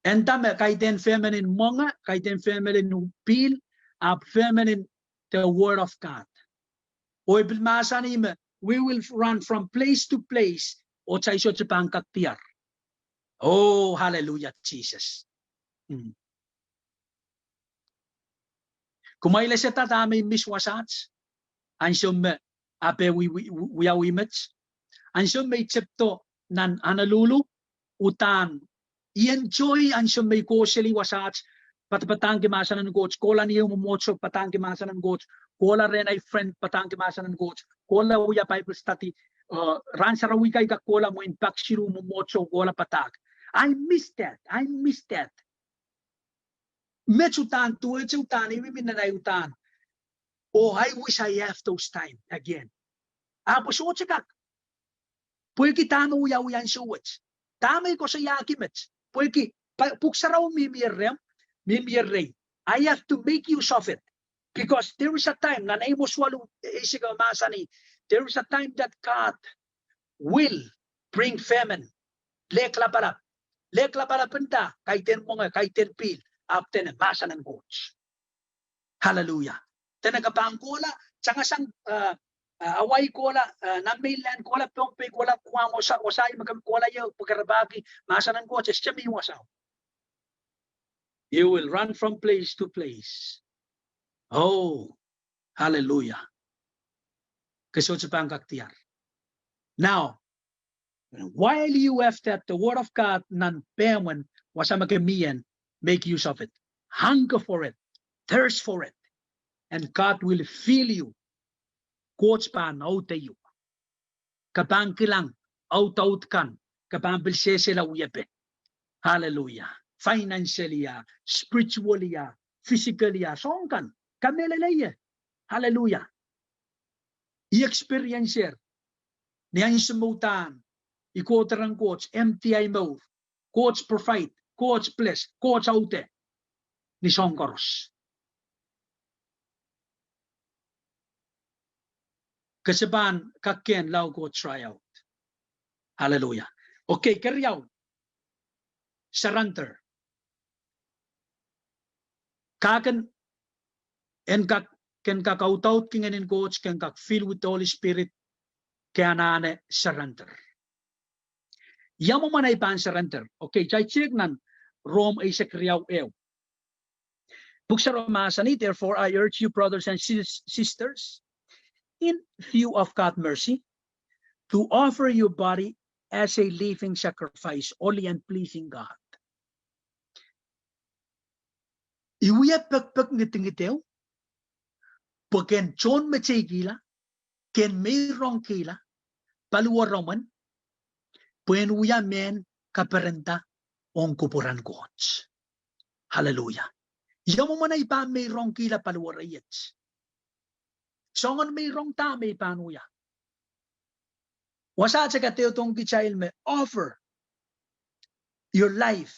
And tame kaiten famine in monga, kaiten famine in pil, a famine in the word of God. O ibilmasanima, we will run from place to place. O chaiso chipangkak tiar. Oh, hallelujah, Jesus. Kumaila siya tatame miswasats. Ansyon ape we are image. Ansyon may chepto nan analulu utan. I-enjoy ansyon may koseli wasats. Patapatang kimasan ng coach. Kola niyo mumotso patang kimasan ng coach. Kola rin ay friend patang kimasan ng coach. Kola uya Bible study. Ran sa rawi kay kakola mo impact siru mumotso kola patag. I miss that. Mechutan tuwe chutan iwiminanay utan. Oh, I wish I have those time again. Apo so chakak. Pueki tano uya suwach. Tamay ko sa yakimets. Pueki puksaraw mimierrey. I have to make use of it. Because there is a time, na naimos walu isigamasani, there is a time that God will bring famine. Leklaparap penta, kaiten mga, kaiten pil, after masan ng coach. Hallelujah. Tenagapang kola, tsangasang away kola, na mainland kola, pongpe kola, kuwang osay, magam kola yaw, pagkarabagi, masan ng coach, siya may wasaw. You will run from place to place. Oh, hallelujah. Kasot sa pangkaktiar. Now, while you have that, the word of God, nan pemen, wasamagamian, make use of it. Hunger for it. Thirst for it. And God will fill you. Coach pan, out you. Kapang kilang, out kan. Kapang bilsesela uyape. Hallelujah. Financially, spiritually, physically, songkan. Kameleleye. Hallelujah. I-experiencer. Niyan sumutan. Ikotarang coach, MTI move. Coach provide. Coach bless. Coach aute. Ni Songkoros. Kasaban kakien lao ko try out. Hallelujah. Okay, karyaw. Surrender. Kakan en ken kakautout kingen coach ken kak filled with the Holy Spirit kanane surrender. Yamo manay pan surrender. Okay, chay check nan Rome ay sa kriyaw ew. Buksaromasani, therefore I urge you, brothers and sisters, in view of God's mercy, to offer your body as a living sacrifice, holy and pleasing God. Iwiya pagpag ngitingitew, pagken John machigila, ken mayrong kila, paluwa roman, puen uya men kaperenta on kupuran gods. Hallelujah. Yamu mana ipa mayrong kila paluwa rayets. Songon mayrong ta may panuya. Wasa sa kateo tong kichail me offer your life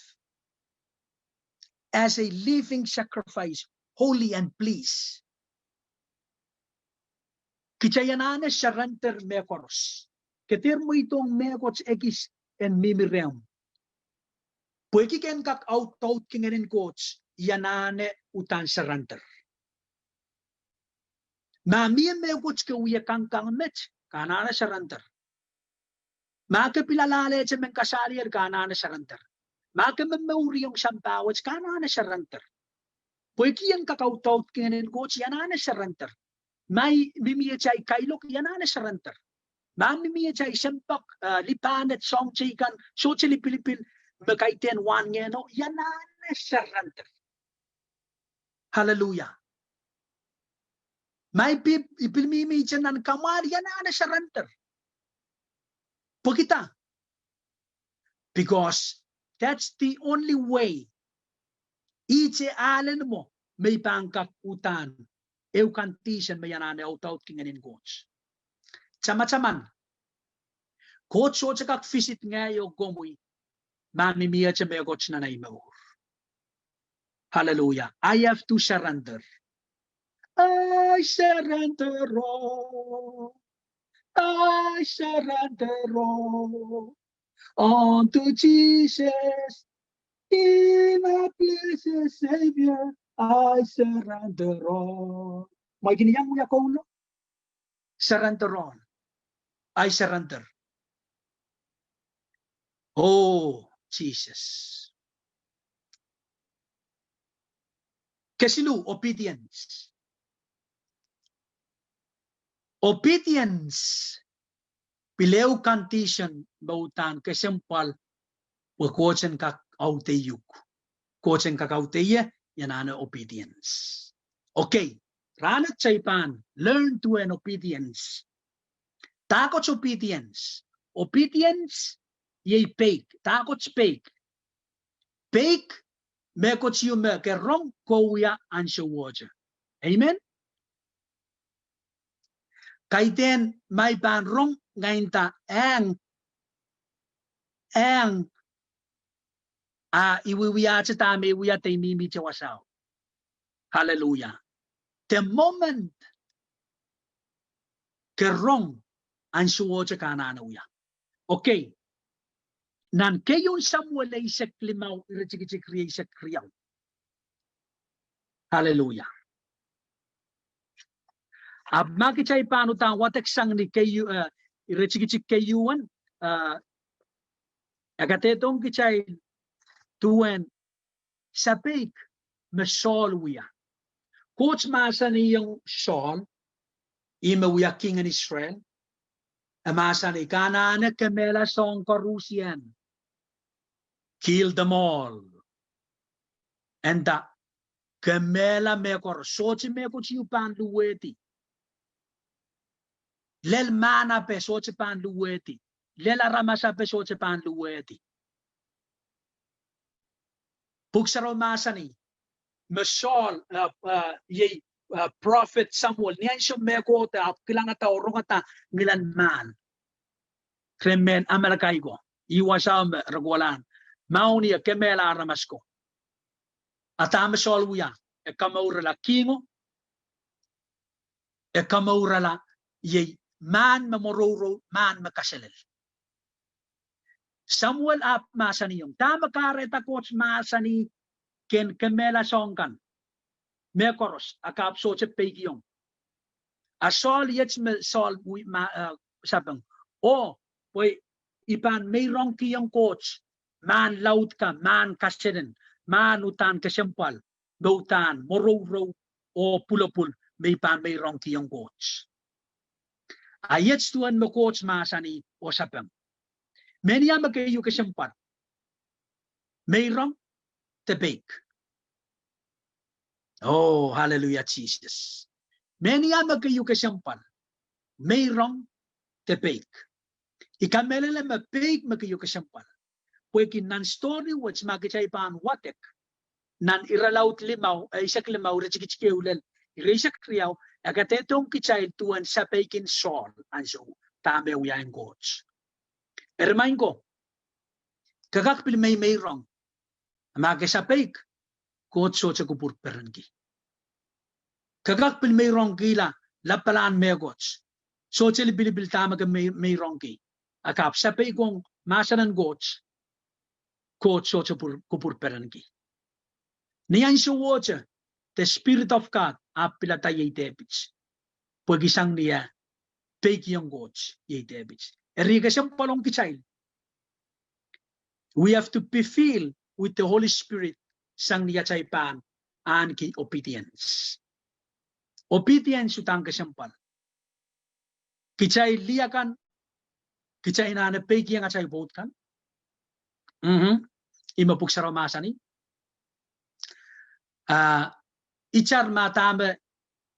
as a living sacrifice, holy and pleased. Kichayanane surrender mekoros. Ketir mo itong mekots ekis en mimireum. Pweki ken kak out kingerin coach yanane utan surrender. Ma mi mekots ke uya kang met kanana surrender. Ma ke pilalale che men kasalier kanana surrender. Ma ke memory yung sampawats kanana surrender. Pweki yang kakautot kingerin coach yanane surrender. May mimiya chay kailok yanane surrender. Mami miya chay sempak lipanet song chikan so chili Pilipin makaiten wan ngeno yanane surrender. Hallelujah. May ipilmimi chanan kamar yanane surrender. Pagita. Because that's the only way. Iche alen mo may pangkak utan. Eukantisan mayanane out kinganin coach. Chama-chaman. Coach so chakak visit ngayo gomoy. Mami miya chame coach na naimaw. Hallelujah. I have to surrender. I surrender all. I surrender all unto Jesus. In a blessed Savior, I surrender all. May giniyang mo yakulo? Surrender all. I surrender. Oh, Jesus. Kesilu, obedience. Obedience. Pileu condition bautan kesempal wakochen kak auteyuk. Kochen kak auteye yanana obedience. Okay. Ranat chaipan. Learn to an obedience. Takots obedience. Obedience ye pake. Takots pake. Pake mekots you me kerong kouya ansho waja. Amen. Kaiten may banrong ngayon ta ang iwiwiya sa tami iwiya tay mimi chawasaw. Hallelujah. The moment kerong ang suwo sa kananawya. Okay. Nan kayon Samuel ay sa klimaw irachikicik kriya sa kriyaw. Hallelujah. Makichay paano ta watek sang ni kayo irachikicik kayuan agatetong kichay tuwen sapik masol wiya. Coach masa ni yung Saul ima wiya king in Israel. Amasa ni kanana kamela song karusian. Kill them all. And the kamela mekor sochi meko chiupan luweti. Lel mana pe sochi pan luweti. Lel aramasa pe sochi pan luweti. Buksaro masani. Masol ye prophet Samuel niyan siya meko ta kilanga ta orongata milan man. Kremen amalakaigo. Iwasam ragwalan. Mauni a kemela aramasko. Atama solwuya. E kamaura la kingo. E kamaura la ye man mamororo man makaselel. Samuel ap masani yung. Tama kareta coach masani ken kemela songkan. Mekoros akap so pegi yung. Asol yets me sol sabang. Oh, boy ipan mayroong kiyong coach. Man laut ka, man kaseden, man utan kesempal. Bautan, moro o pulapul, may pan may rong kiyong coach. Ayat tuan mo coach masani o sapang. Many ama kayo kasyampan. May rong te bake. Oh, hallelujah, Jesus. Many ama kayo kasyampan. May rong te bake. Ikamelele ma bake ma kayo kasyampan. Pwede nan story which magichay pan watek. Nan iralaut limaw, isak limaw, rechikikike ulen, iresak kriyaw, agatetong kichay tuan sa pekin sol, anso, tame uyain coach. Ermain ko, kakakpil may wrong, maga sa pek, coach so sa kupur perangi. Kakakpil may wrong kila, lapalaan may coach. So sa libilibil tama ka may wrong ki. Akap sa pekong masanan coach so sa kupur perangi. Niyan siya watcha, the Spirit of God, apilata yay debits. Pag-isang niya, fake yung coach, yay debits. Erika siyang palong kichay. We have to be filled with the Holy Spirit, sang niya chay pan, an ki obedience. Obedience utang kasampal. Kichay liyakan, kichay na fake yung chay vote kan. Ima pugsaramasan ni. Ichar matama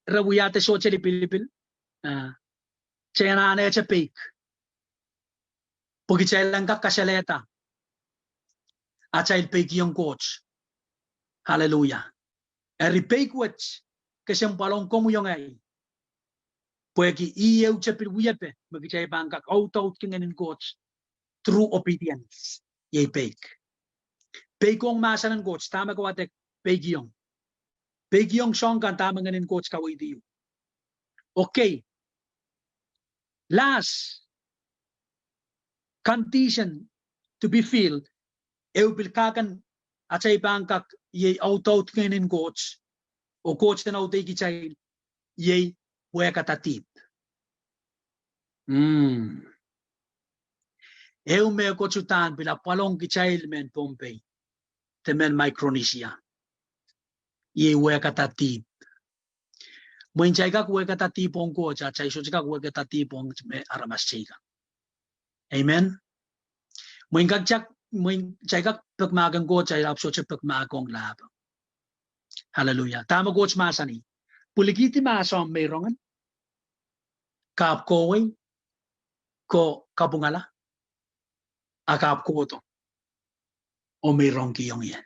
rawiyate social Pilipin chena ane cha peak pogi lang ka kasaleta achail peak yung coach hallelujah eri peak which kasi palong komu yung ay pogi ieu cha pilwiyepe magichay bangka out kingen coach through obedience ye peak kong masanan coach tama ko ate peak yung song kan tama nganin coach kaway diyo. Okay. Last condition to be filled, bilkakan at sa ibangkak ye out nganin coach o coach na nautay kichay ye wekatatip. Me coachutan bila palong kichay men Pompey temen Micronesia. Ye wekatatip. Mwen chayka wekatatip on coach at chay sochika wekatatip on aramas chayka. Amen. Mwen chayka pagmagang coach ay apso chay pagmagong lab. Hallelujah. Tama coach masani. Puligiti maso ang mayrongan. Kap koway ko kabungala. Akap ko to. O mayrong kiyong yan.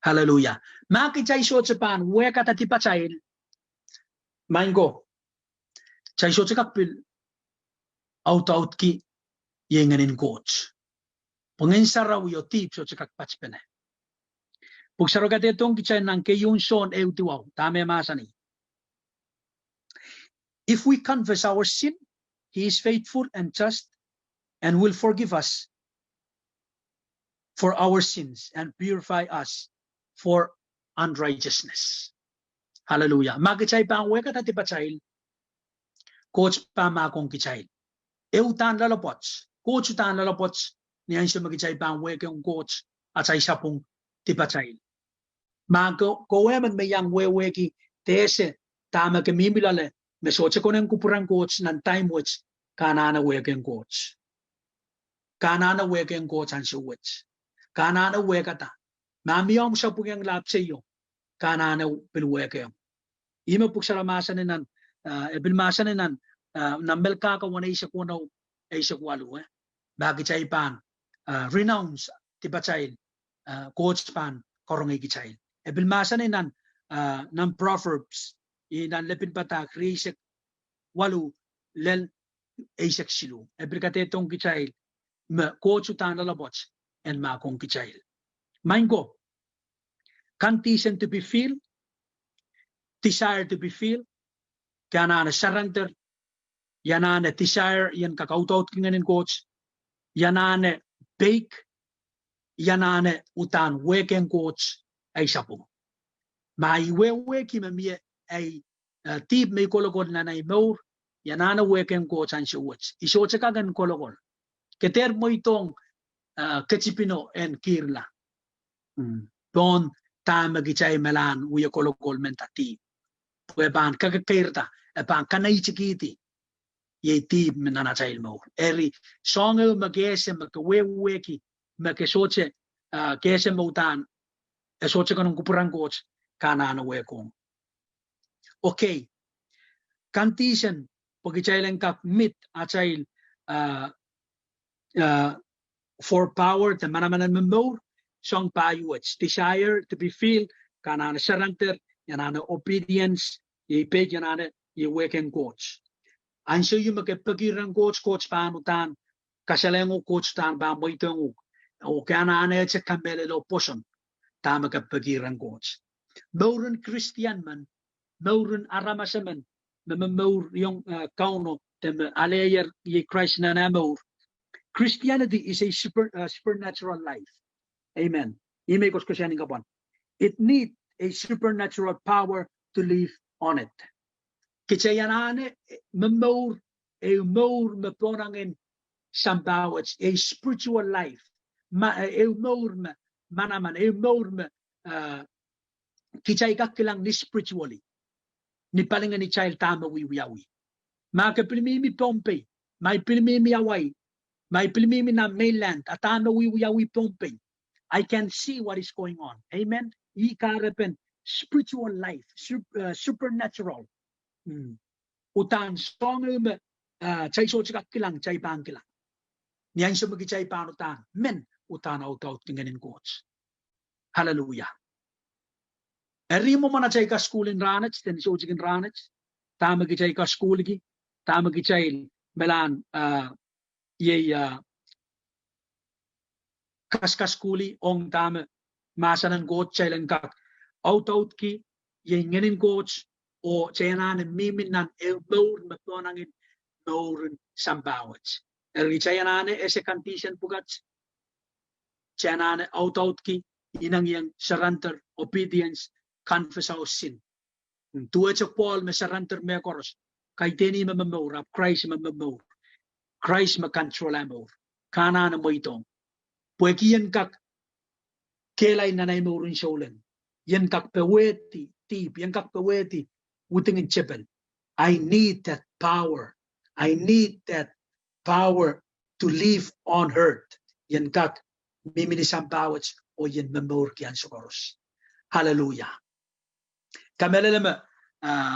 Hallelujah. Makichay so chapan wekatatip chayil. Mango, chay so chakapil out ki yenganin coach. Pungin saraw yo tip so chakapachpene. Pag sarogat itong kichay nang kayong son eutiwaw, tame masani. If we confess our sin, He is faithful and just and will forgive us for our sins and purify us for unrighteousness. Hallelujah. Magichay pa ang wekat at ipachayil. Coach pa makong kichayil. Eutan lalapots. Coach utan lalapots. Niyan siya magichay pa ang wekat yung coach at sa isa pong tipachayil. Kowe man may yang weweki tese tama kemimilale. Mesoche ko ng kupurang coach ng time which kanana wekat yung coach. Kanana wekat yung coach ang siya which. Kanana wekata. Mamiyong siya po yung lap sa iyo. Kanana pilweke yung. Ima po sa ramasan ninan, bilmasan ninan, nambel kakawanay siya kunaw ay siya kwalo. Bakit siya ipan, renounce, tipachayin, coach pan, korongay kichayin. Bilmasan ninan, ng Proverbs, inan lepin patak, risak, walo, lel, ay siya silu. Bilkatetong kichayin, coach utan lalabots, and makong kichayin. Maingo, condition to be filled, desire to be filled, kaya na surrender, yan na desire, yan kakautot kinganin coach, yan na bake, yan na utan weken coach, ay siya po. Maiwewe kimamie ay tip may kolokol na Momour, yan na weken coach ang siya watch. Iso siya kagan kolokol. Keter mo itong Kachipino and Kirla. Don tama gichay melan uya kolokol mentati pue ban kakairta e ban kanai chikiti ye ti menana chail mo eri songo magese makaweweki makesoche kese mautan e soche kanong kupurang coach kana na wekong okay kantisan pagichay kak mit achail for power the Manaman Momour song payuach desire to be filled kanana surrender yanana obedience ye peg yanana ye weken coach ansyo yung makipagirang coach panutan kasalengo coach tan ba moitong o kanana sa kamelelo poson tama kapagirang coach Mauren Christian man Mauren aramasaman Momour yung kauno tem alayer ye Christ na Momour. Christianity is a supernatural life. Amen. It needs a supernatural power to live on it. Kichayanane Momour e Momour meponangin sambawats a spiritual life. E Momour Manaman e Momour kichay kakilang ni spiritually. Ni palingan ni child tama wiwiyawi. Maka pilmimi Pompey, may pilmimi away, may pilmimi na mainland, atama wiwiyawi Pompey. I can see what is going on. Amen. Ikarapen spiritual life, supernatural. Utan song chay so chika kilang chay bang kilang. Niyan siya magichay panutan. Men utan out tinganin coach. Hallelujah. Erimo mana chay ka school in ranach, ten so chikin ranach. Tama gichay ka school gi. Tama gichay melan kaska skuli ong tama masanan coach chailan kak out ki ye ngenin coach o chayanan miminan elbow matonangin noren sambawach chayanan ese condition pugat chayanan out ki inang yang surrender obedience confess our sin tuwa cha Paul me surrender me koros kay teni mamamor Christ mamamor Christ ma control amor kana na mo itong pueki yan kak kelay nanay mo rin siya yan kak peweti tip yan kak peweti uting chipen I need that power to live on earth yan kak miminisang bawat o yan mamor kiyan sokoros hallelujah kamelelema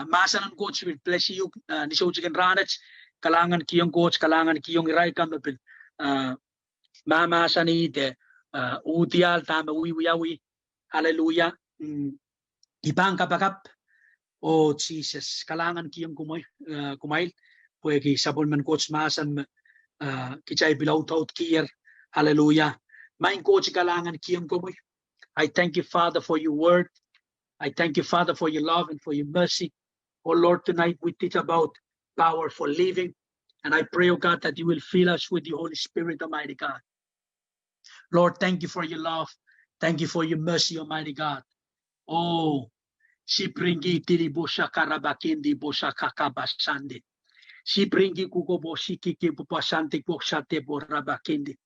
masa ng coach will bless you ni so chicken ranach kalangan kiyong coach kalangan kiyong iray kamapin mama sani de utial tama wiwiyawi hallelujah ibang kapakap oh Jesus kalangan kiyong kumail puwegi sabon man coach masan kichay bilautot kiyer hallelujah main coach kalangan kiyong kumoy I thank you Father for your word I thank you Father for your love and for your mercy oh Lord tonight we teach about power for living and I pray oh God that you will fill us with the Holy Spirit Almighty God. Lord, thank you for your love. Thank you for your mercy, Almighty God. Oh, si pringi tiri bosha karabakindi bosha kakabasande. Si pringi kukobo sikiki popasante boksate borabakindi.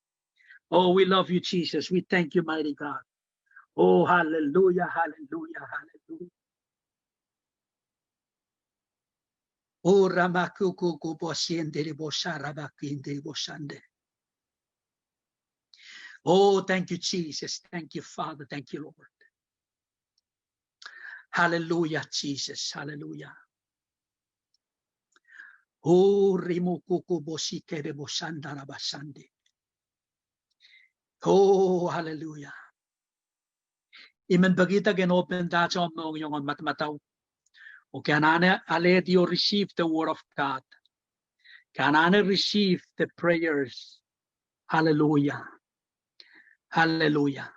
Oh, we love you, Jesus. We thank you, mighty God. Oh, hallelujah, hallelujah, hallelujah. Oh, ramakuku bosiende bosha rabakindi bosande. Oh, thank you, Jesus. Thank you, Father. Thank you, Lord. Hallelujah, Jesus. Hallelujah. Oh, rimukuku bosikere bosandara basandi. Oh, hallelujah. Iman bagita can open that on yung matmataw. O kanana aled you receive the word of God. Kanana receive the prayers. Hallelujah. Hallelujah.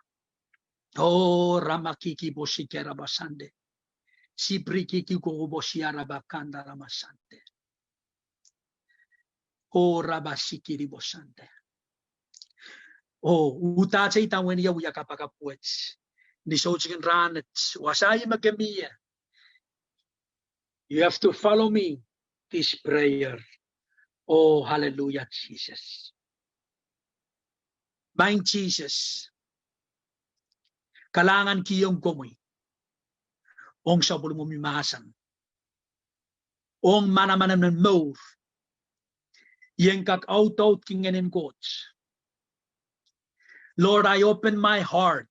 Oh, ramakiki bosikera basande. Siprikiki kukubosiara bakanda ramasante. Oh, rabasikiri bosante. Oh, utache itawin ya uya kapakapuets. Ni sochikin ranet. Wasay magamiya. You have to follow me this prayer. Oh, hallelujah, Jesus. Mind Jesus. Kalangan kiyong kumoy. ong sabul mo mimasan. Ong Manaman ng Momour, yen kak out kingen coach. Lord, I open my heart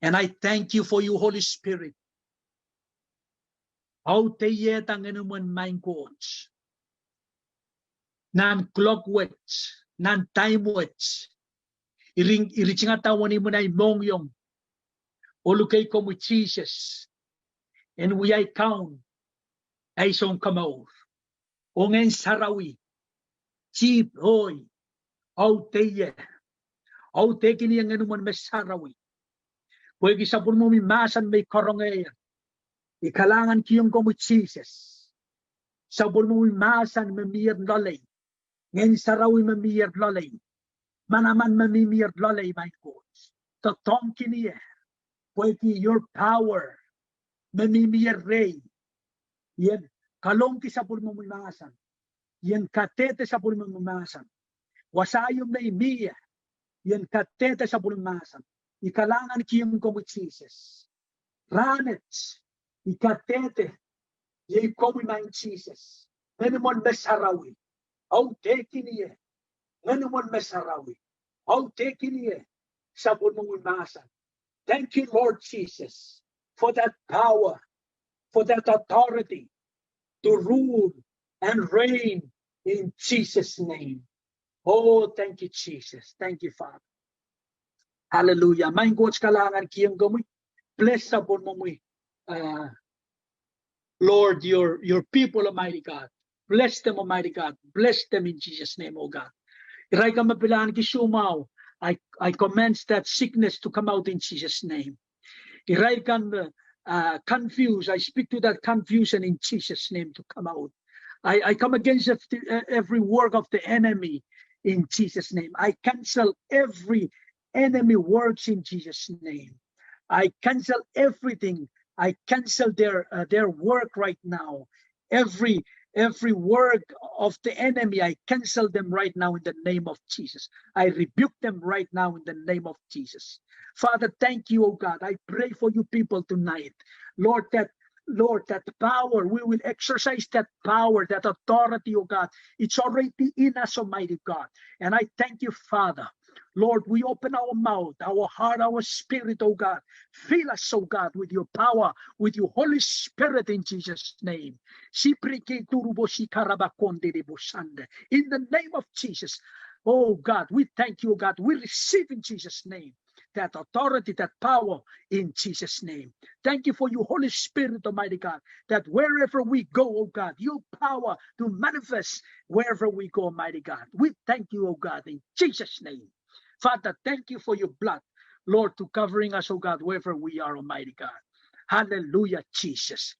and I thank you for you, Holy Spirit. Out yet ang inuman my coach. Nan clock watch, nan time watch. Iriching atawan mo na imong yung. Olukay ko mo Jesus. And we I count ay song kamaw. Ongen sarawi. Chip hoy. Auteye. Aute kini ang anuman may sarawi. Pwede sa pun mo mimasan may korongaya. Ikalangan kiyong ko mo Jesus. Sa pun mo mimasan mamiyar lolay. Ngen sarawi mamiyar lolay. Manaman mamimiyar lolay my coach. Totong kini pwede your power mamimiyar rey. Yan, kalongki sa pulmumumasan. Yan katete sa pulmumumasan. Wasayom na imiya. Yan katete sa pulmumumasan. Ikalangan kiyong komut Jesus. Ranets. Ikatete. Yan komumain Jesus. Nganumon mesarawi. Au teki niye. Nganumon mesarawi. Au teki niye. Sa pulmumumasan. Thank you, Lord Jesus, for that power, for that authority to rule and reign in Jesus' name. Oh, thank you, Jesus. Thank you, Father. Hallelujah. Main coach kalangan kiyang gamoy. Bless upon mo Lord, your people, Almighty God. Bless them, Almighty God. Bless them in Jesus' name, oh God. Iray ka mapilaan ki sumaw. I commence that sickness to come out in Jesus' name. Iray kan confused. I speak to that confusion in Jesus' name to come out. I come against every work of the enemy in Jesus' name. I cancel every enemy works in Jesus' name. I cancel everything. I cancel their work right now. Every work of the enemy, I cancel them right now in the name of Jesus. I rebuke them right now in the name of Jesus. Father, thank you, oh God. I pray for you people tonight. Lord, that power, we will exercise that power, that authority, oh God. It's already in us, Almighty God. And I thank you, Father. Lord, we open our mouth, our heart, our spirit, oh God. Fill us, oh God, with your power, with your Holy Spirit in Jesus' name. In the name of Jesus, oh God, we thank you, oh God. We receive in Jesus' name that authority, that power in Jesus' name. Thank you for your Holy Spirit, Almighty God, that wherever we go, oh God, your power to manifest wherever we go, Almighty God. We thank you, oh God, in Jesus' name. Father, thank you for your blood, Lord, to covering us, oh God, wherever we are, Almighty God. Hallelujah, Jesus.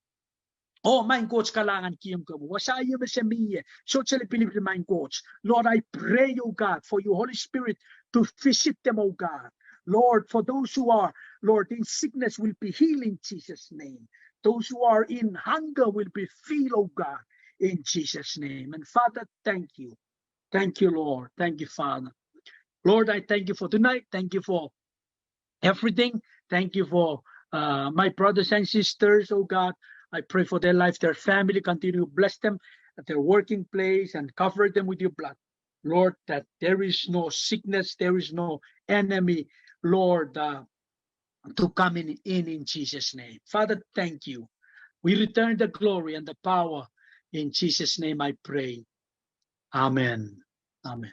Oh, mein coach, kalangan kiyong ko. Wasaya mo sa miye. So, Pilipin, mein coach. Lord, I pray, oh God, for your Holy Spirit to visit them, oh God. Lord, for those who are, Lord, in sickness will be healed in Jesus' name. Those who are in hunger will be filled, oh God, in Jesus' name. And Father, thank you. Thank you, Lord. Thank you, Father. Lord, I thank you for tonight. Thank you for everything. Thank you for my brothers and sisters, oh God. I pray for their life, their family. Continue to bless them at their working place and cover them with your blood. Lord, that there is no sickness, there is no enemy, Lord, to come in Jesus' name. Father, thank you. We return the glory and the power. In Jesus' name I pray. Amen. Amen.